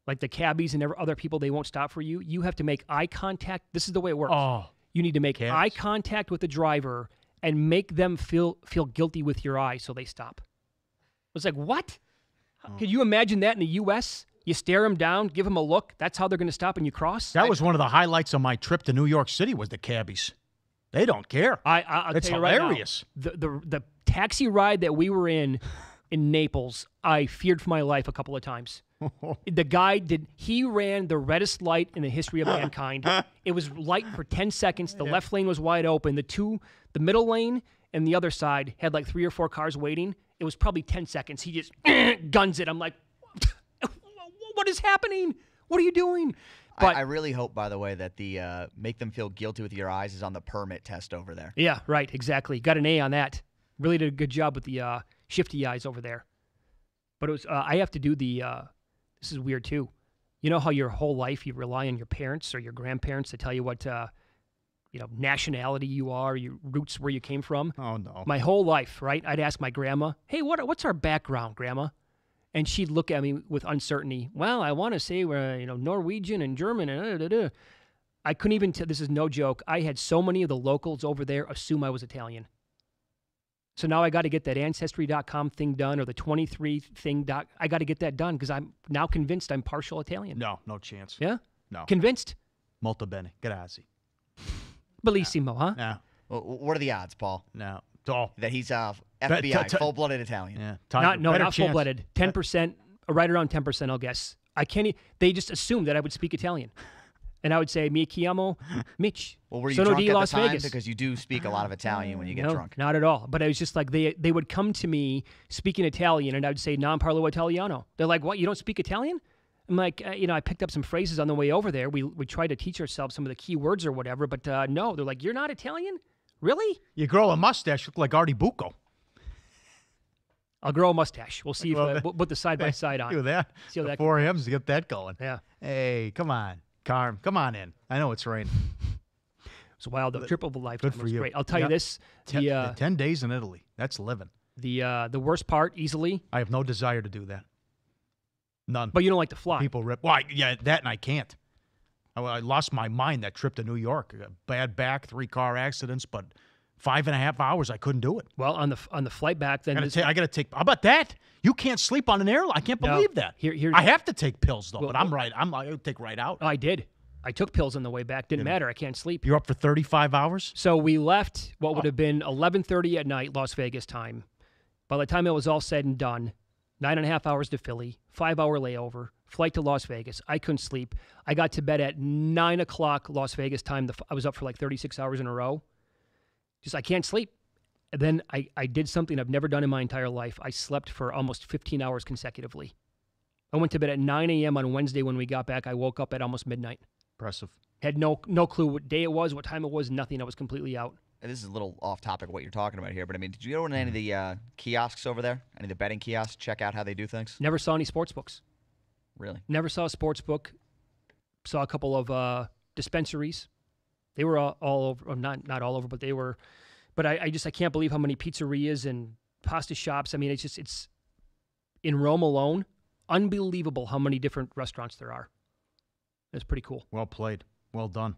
like the cabbies and other people, they won't stop for you. You have to make eye contact. This is the way it works. You need to make eye contact with the driver and make them feel guilty with your eye so they stop. I was like, what? Could you imagine that in the U.S.? You stare them down, give them a look. That's how they're going to stop and you cross? That was one of the highlights of my trip to New York City was the cabbies. They don't care. I'll it's tell you right hilarious. Now, the taxi ride that we were in Naples, I feared for my life a couple of times. The guy ran the reddest light in the history of mankind. It was light for 10 seconds. The left lane was wide open. The middle lane and the other side had like 3 or 4 cars waiting. It was probably 10 seconds. He just guns it. I'm like, what is happening? What are you doing? But I really hope, by the way, that the make them feel guilty with your eyes is on the permit test over there. Yeah, right, exactly. Got an A on that. Really did a good job with the shifty eyes over there. But it was I have to do this is weird too. You know how your whole life you rely on your parents or your grandparents to tell you what nationality you are, your roots, where you came from? Oh, no. My whole life, right? I'd ask my grandma, hey, what's our background, Grandma? And she'd look at me with uncertainty. Well, I want to say we're Norwegian and German and I couldn't even tell. This is no joke. I had so many of the locals over there assume I was Italian. So now I got to get that Ancestry.com thing done or the 23 thing. I got to get that done because I'm now convinced I'm partial Italian. No chance. Yeah? No. Convinced? Molto bene. Grazie. Bellissimo, huh? No. Well, what are the odds, Paul? No. That he's FBI, full-blooded Italian. Yeah. Not full-blooded. 10%, right around 10%, I'll guess. They just assumed that I would speak Italian. And I would say, mi chiamo Mitch. Well, were you Sono drunk di at Las the time? Vegas. Because you do speak a lot of Italian when you get No, drunk. not at all. But it was just like they would come to me speaking Italian, and I would say, non parlo Italiano. They're like, what, you don't speak Italian? I'm like, I picked up some phrases on the way over there. We tried to teach ourselves some of the key words or whatever, but no. They're like, you're not Italian? Really? You grow a mustache, look like Artie Bucco. I'll grow a mustache. We'll see if we'll put the side-by-side on. Do that. See how that Before him to get that going. Yeah. Hey, come on. Carm, come on in. I know it's raining. It's wild, though. Triple of a lifetime. Good for was you. Great. I'll tell you this. 10 days in Italy. That's living. The worst part, easily. I have no desire to do that. None. But you don't like to fly. People rip. Well, that and I can't. I lost my mind that trip to New York. Bad back, 3 car accidents, but 5.5 hours, I couldn't do it. Well, on the flight back, then I got to take. How about that? You can't sleep on an airline. I can't believe that. I have to take pills though, but I'm right. I take right out. I did. I took pills on the way back. Didn't matter. I can't sleep. You're up for 35 hours. So we left what would have been 11:30 at night, Las Vegas time. By the time it was all said and done, 9.5 hours to Philly, 5-hour layover, flight to Las Vegas. I couldn't sleep. I got to bed at 9 o'clock Las Vegas time. I was up for like 36 hours in a row. I can't sleep. And then I did something I've never done in my entire life. I slept for almost 15 hours consecutively. I went to bed at 9 a.m. on Wednesday when we got back. I woke up at almost midnight. Impressive. Had no clue what day it was, what time it was, nothing. I was completely out. And this is a little off topic what you're talking about here, but I mean, did you go to any of the kiosks over there? Any of the betting kiosks? Check out how they do things? Never saw any sports books. Really? Never saw a sports book. Saw a couple of dispensaries. They were all over, not all over, but they were. But I can't believe how many pizzerias and pasta shops. I mean, it's in Rome alone, unbelievable how many different restaurants there are. It's pretty cool. Well played. Well done.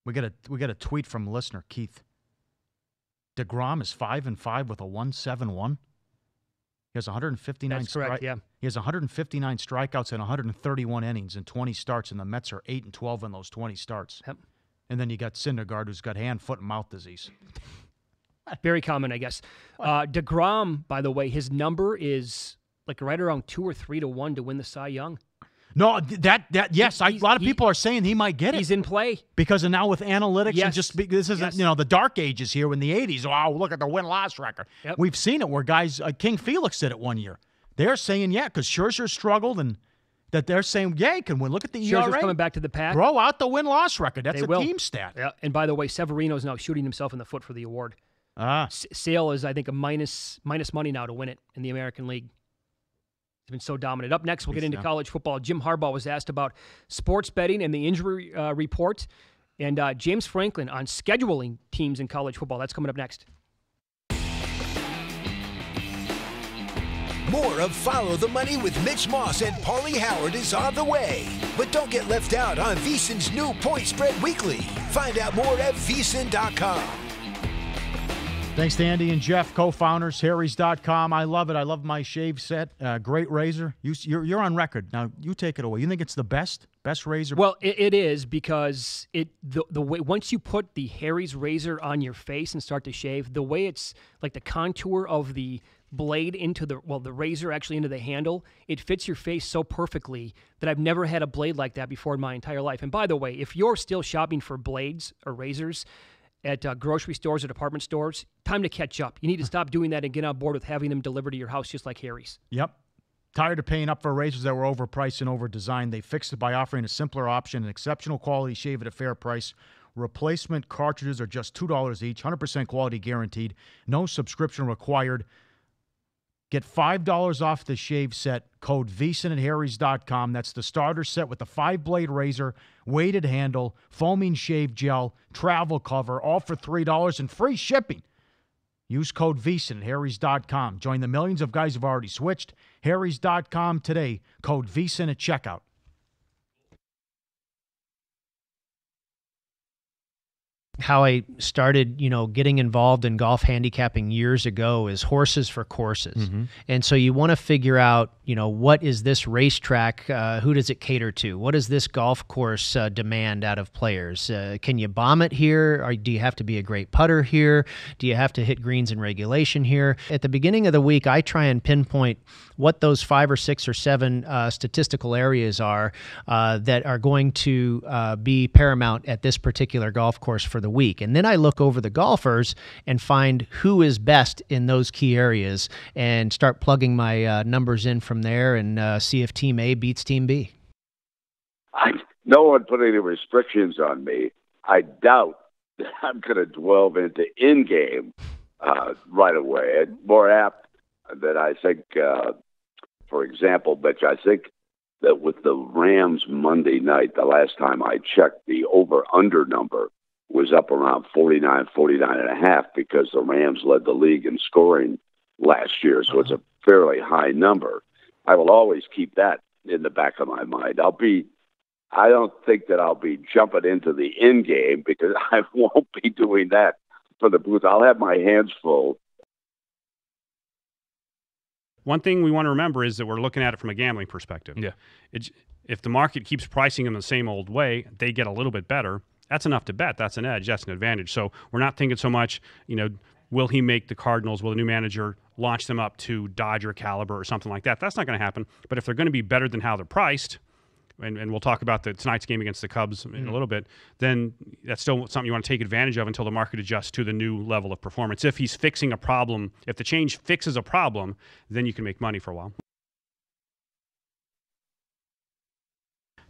We got a tweet from listener Keith. DeGrom is 5-5 with a 1.71. He has 159. That's correct. Yeah. He has 159 strikeouts and 131 innings in 20 starts, and the Mets are 8-12 in those 20 starts. Yep. And then you got Syndergaard, who's got hand, foot, and mouth disease. Very common, I guess. DeGrom, by the way, his number is like right around 2 or 3 to 1 to win the Cy Young. No, yes, a lot of people are saying he might get it. He's in play because of now with analytics yes. and just this isn't the dark ages here in the 80s. Wow, look at the win-loss record. Yep. We've seen it where guys King Felix did it one year. They're saying because Scherzer struggled and that they're saying he can win. Look at the ERA. Scherzer's coming back to the pack. Throw out the win-loss record. That's a team stat. Yeah, and by the way, Severino's now shooting himself in the foot for the award. Sale is I think a minus money now to win it in the American League. Been so dominant. Up next, we'll get into college football. Jim Harbaugh was asked about sports betting and the injury report, and James Franklin on scheduling teams in college football. That's coming up next. More of Follow the Money with Mitch Moss and Paulie Howard is on the way. But don't get left out on VSiN's new Point Spread Weekly. Find out more at VSiN.com. Thanks to Andy and Jeff, co-founders, Harry's.com. I love it. I love my shave set. Great razor. You're on record. Now, you take it away. You think it's the best razor? Well, it is because the way once you put the Harry's razor on your face and start to shave, the way it's like the contour of the blade into the razor actually into the handle, it fits your face so perfectly that I've never had a blade like that before in my entire life. And by the way, if you're still shopping for blades or razors at grocery stores or department stores, time to catch up. You need to stop doing that and get on board with having them delivered to your house just like Harry's. Yep. Tired of paying up for razors that were overpriced and overdesigned? They fixed it by offering a simpler option, an exceptional quality shave at a fair price. Replacement cartridges are just $2 each, 100% quality guaranteed, no subscription required. Get $5 off the shave set, code VSiN at Harry's.com. That's the starter set with the 5-blade razor, weighted handle, foaming shave gel, travel cover, all for $3 and free shipping. Use code VSiN at Harry's.com. Join the millions of guys who've already switched. Harry's.com today, code VSiN at checkout. how I started, getting involved in golf handicapping years ago is horses for courses. And so you want to figure out, what is this racetrack? Who does it cater to? What does this golf course demand out of players? Can you bomb it here? Or do you have to be a great putter here? Do you have to hit greens in regulation here? At the beginning of the week, I try and pinpoint what those 5 or 6 or 7 statistical areas are that are going to be paramount at this particular golf course for the week. And then I look over the golfers and find who is best in those key areas and start plugging my numbers in from there and see if Team A beats Team B. No one put any restrictions on me. I doubt that I'm going to delve into in-game right away. It's more apt that I think, for example, Mitch, I think that with the Rams Monday night, the last time I checked, the over-under number was up around 49 and a half because the Rams led the league in scoring last year. So it's a fairly high number. I will always keep that in the back of my mind. I don't think that I'll be jumping into the in game because I won't be doing that for the booth. I'll have my hands full. One thing we want to remember is that we're looking at it from a gambling perspective. Yeah. If the market keeps pricing them the same old way, they get a little bit better. That's enough to bet. That's an edge. That's an advantage. So we're not thinking so much, will he make the Cardinals? Will the new manager launch them up to Dodger caliber or something like that? That's not going to happen. But if they're going to be better than how they're priced, and we'll talk about tonight's game against the Cubs in a little bit, then that's still something you want to take advantage of until the market adjusts to the new level of performance. If he's fixing a problem, if the change fixes a problem, then you can make money for a while.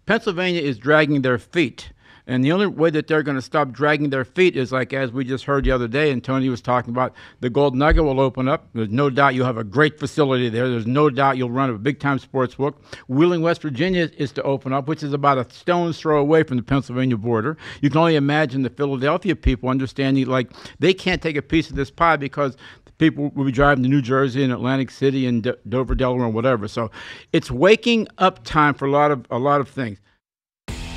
Pennsylvania is dragging their feet. And the only way that they're going to stop dragging their feet is like, as we just heard the other day, and Tony was talking about, the Gold Nugget will open up. There's no doubt you'll have a great facility there. There's no doubt you'll run a big-time sports book. Wheeling, West Virginia is to open up, which is about a stone's throw away from the Pennsylvania border. You can only imagine the Philadelphia people understanding, like, they can't take a piece of this pie because people will be driving to New Jersey and Atlantic City and Dover, Delaware, and whatever. So it's waking up time for a lot of things.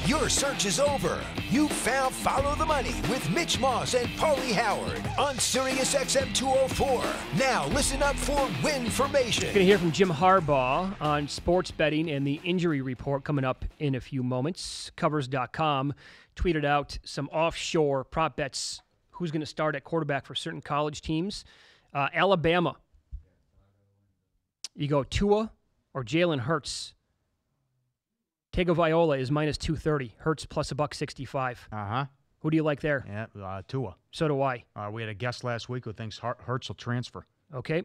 Your search is over. You found Follow the Money with Mitch Moss and Paulie Howard on Sirius XM 204. Now listen up for Winformation. We're going to hear from Jim Harbaugh on sports betting and the injury report coming up in a few moments. Covers.com tweeted out some offshore prop bets. Who's going to start at quarterback for certain college teams? Alabama. You go Tua or Jalen Hurts. Tagovailoa is minus 230. Hurts plus $1.65. Who do you like there? Yeah, Tua. So do I. We had a guest last week who thinks Hurts will transfer. Okay.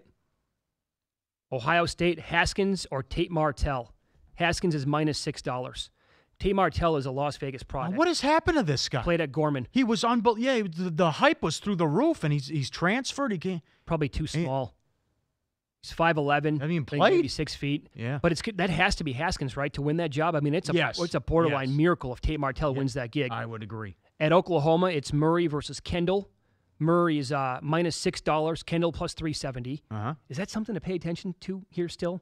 Ohio State, Haskins or Tate Martell. Haskins is minus $6. Tate Martell is a Las Vegas product. What has happened to this guy? Played at Gorman. He was unbelievable. Yeah, the hype was through the roof, and he's transferred. He can't. Probably too small. He's 5'11". Have you played? Maybe 6 feet. Yeah. But that has to be Haskins, right, to win that job? I mean, it's a borderline miracle if Tate Martell wins that gig. I would agree. At Oklahoma, it's Murray versus Kendall. Murray is minus $6. Kendall plus 370. Is that something to pay attention to here still?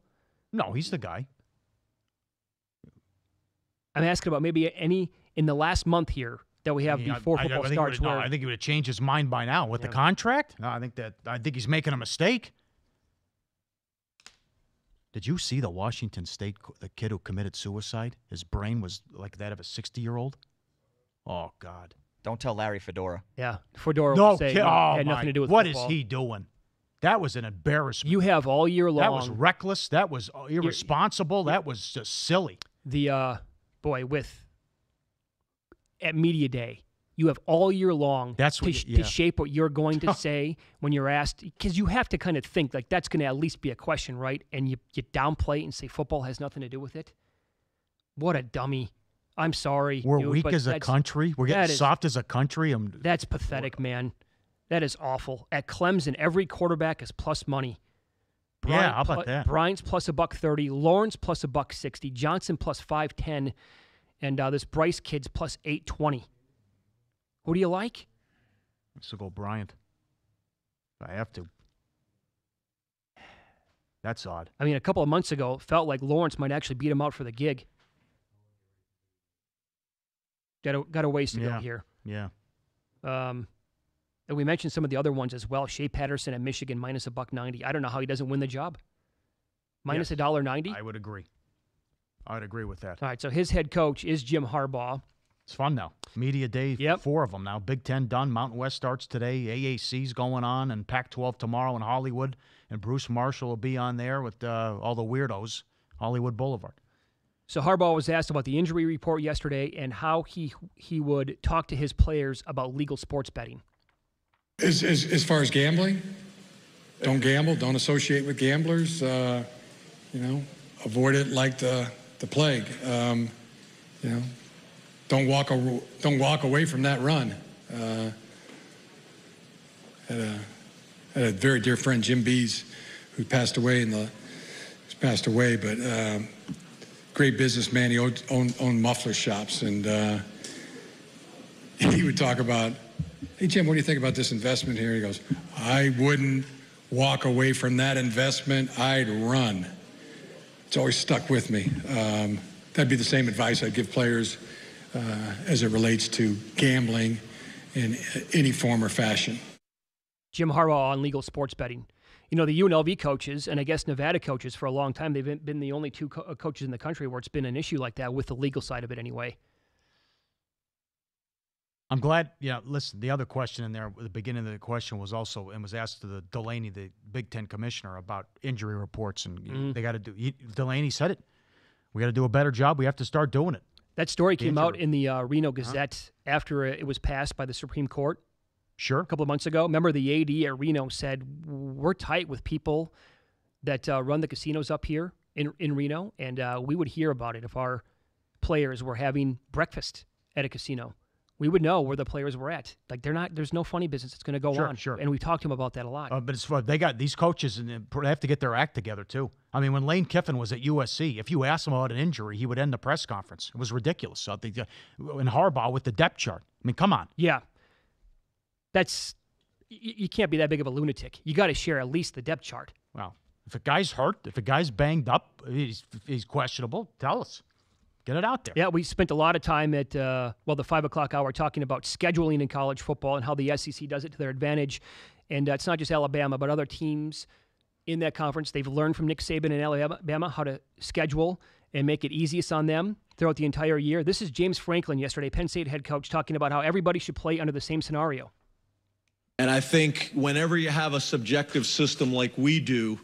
No, he's the guy. I'm asking about maybe any in the last month here that we have before football starts. I think he would have changed his mind by now with the contract. No, I think he's making a mistake. Did you see the Washington State, the kid who committed suicide? His brain was like that of a 60-year-old. Oh, God. Don't tell Larry Fedora. Yeah, Fedora No, will say had nothing to do with what football. is he doing? That was an embarrassment. You have all year long. That was reckless. That was irresponsible. That was just silly. At Media Day, you have all year long to shape what you're going to say when you're asked, because you have to kind of think like that's going to at least be a question, right? And you downplay it and say football has nothing to do with it. What a dummy. I'm sorry. We're weak as a country. We're getting soft as a country. That's pathetic, man. That is awful. At Clemson, every quarterback is plus money. Bryant, how about that? Bryant's plus $1.30, Lawrence plus $1.60, Johnson plus 510, and this Bryce kid's plus 820. Who do you like? Let's go Bryant. I have to. That's odd. I mean, a couple of months ago, it felt like Lawrence might actually beat him out for the gig. Got a ways to go here. Yeah. And we mentioned some of the other ones as well. Shea Patterson at Michigan minus $1.90. I don't know how he doesn't win the job. Minus $1.90. I would agree. I'd agree with that. All right, so his head coach is Jim Harbaugh. It's fun now. Media day, 4 of them now. Big Ten done. Mountain West starts today. AAC's going on, and Pac-12 tomorrow in Hollywood. And Bruce Marshall will be on there with all the weirdos, Hollywood Boulevard. So Harbaugh was asked about the injury report yesterday and how he would talk to his players about legal sports betting. As far as gambling, don't gamble. Don't associate with gamblers. Avoid it like the plague. Don't walk away from that run. Had a very dear friend, Jim Bees, who passed away but great businessman. He owned muffler shops, and he would talk about, "Hey Jim, what do you think about this investment here?" He goes, "I wouldn't walk away from that investment. I'd run." It's always stuck with me. That'd be the same advice I'd give players as it relates to gambling in any form or fashion. Jim Harbaugh on legal sports betting. You know, the UNLV coaches and I guess Nevada coaches for a long time, they've been the only two coaches in the country where it's been an issue like that with the legal side of it anyway. I'm glad, listen, the other question in there, the beginning of the question was also, and was asked to the Delaney, the Big Ten commissioner, about injury reports, and they got to do, Delaney said it, we got to do a better job, we have to start doing it. That story came out in the Reno Gazette after it was passed by the Supreme Court. Sure. A couple of months ago. Remember the AD at Reno said, we're tight with people that run the casinos up here in Reno, and we would hear about it if our players were having breakfast at a casino. We would know where the players were at. Like there's no funny business that's going to go on. Sure. And we talked to them about that a lot. But it's fun. They got these coaches, and they have to get their act together too. I mean, when Lane Kiffin was at USC, if you asked him about an injury, he would end the press conference. It was ridiculous. So in Harbaugh with the depth chart. I mean, come on. Yeah. You can't be that big of a lunatic. You got to share at least the depth chart. Well, if a guy's hurt, if a guy's banged up, he's questionable, tell us. Get it out there. Yeah, we spent a lot of time at, the 5 o'clock hour talking about scheduling in college football and how the SEC does it to their advantage. And it's not just Alabama, but other teams in that conference. They've learned from Nick Saban and Alabama how to schedule and make it easiest on them throughout the entire year. This is James Franklin yesterday, Penn State head coach, talking about how everybody should play under the same scenario. And I think whenever you have a subjective system like we do,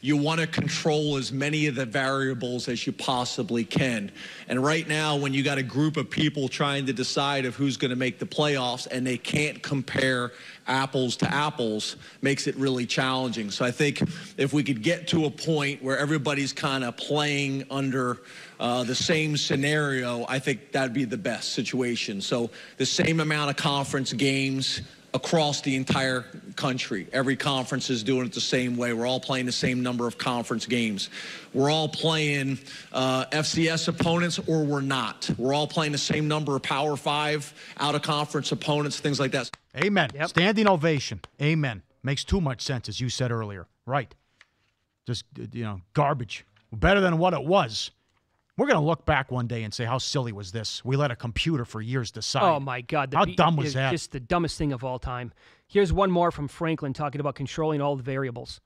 you want to control as many of the variables as you possibly can. And right now, when you got a group of people trying to decide of who's going to make the playoffs and they can't compare apples to apples, makes it really challenging. So I think if we could get to a point where everybody's kind of playing under the same scenario, I think that'd be the best situation. So the same amount of conference games across the entire country. Every conference is doing it the same way. We're all playing the same number of conference games. We're all playing FCS opponents, or we're not. We're all playing the same number of Power 5 out-of-conference opponents, things like that. Amen. Yep. Standing ovation. Amen. Makes too much sense, as you said earlier. Right. Just, garbage. Better than what it was. We're going to look back one day and say, how silly was this? We let a computer for years decide. Oh, my God. How dumb was that? Just the dumbest thing of all time. Here's one more from Franklin talking about controlling all the variables.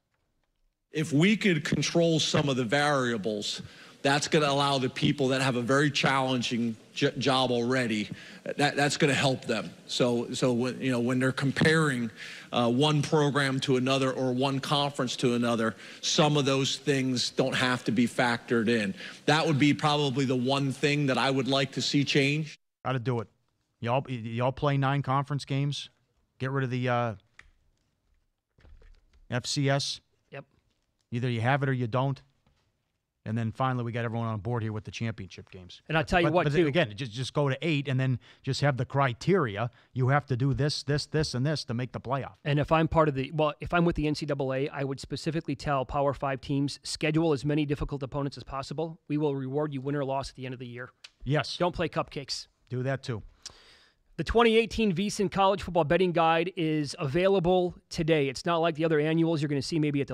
If we could control some of the variables, that's going to allow the people that have a very challenging job already, that's going to help them. So when they're comparing one program to another or one conference to another, some of those things don't have to be factored in. That would be probably the one thing that I would like to see change. Got to do it. Y'all play 9 conference games. Get rid of the FCS. Yep. Either you have it or you don't. And then finally, we got everyone on board here with the championship games. And I'll tell you but again, just go to 8 and then just have the criteria. You have to do this, this, this, and this to make the playoff. And if I'm if I'm with the NCAA, I would specifically tell Power 5 teams, schedule as many difficult opponents as possible. We will reward you win or loss at the end of the year. Yes. Don't play cupcakes. Do that too. The 2018 VSiN College Football Betting Guide is available today. It's not like the other annuals you're going to see maybe at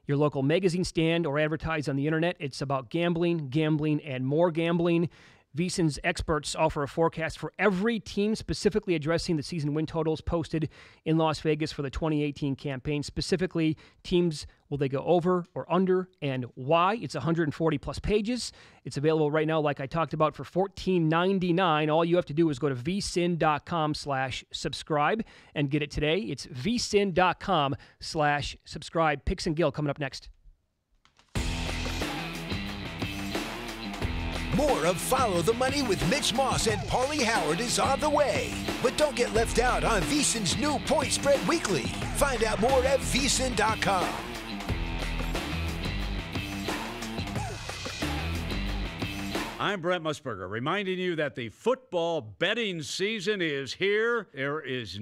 your local magazine stand or advertised on the internet. It's about gambling, and more gambling. VSiN's experts offer a forecast for every team, specifically addressing the season win totals posted in Las Vegas for the 2018 campaign. Specifically, teams, will they go over or under, and why? It's 140-plus pages. It's available right now, like I talked about, for $14.99. All you have to do is go to vsin.com/subscribe and get it today. It's vsin.com/subscribe. Picks and Gill coming up next. More of Follow the Money with Mitch Moss and Paulie Howard is on the way. But don't get left out on VSiN's new Point Spread Weekly. Find out more at vsin.com. I'm Brent Musburger, reminding you that the football betting season is here. There is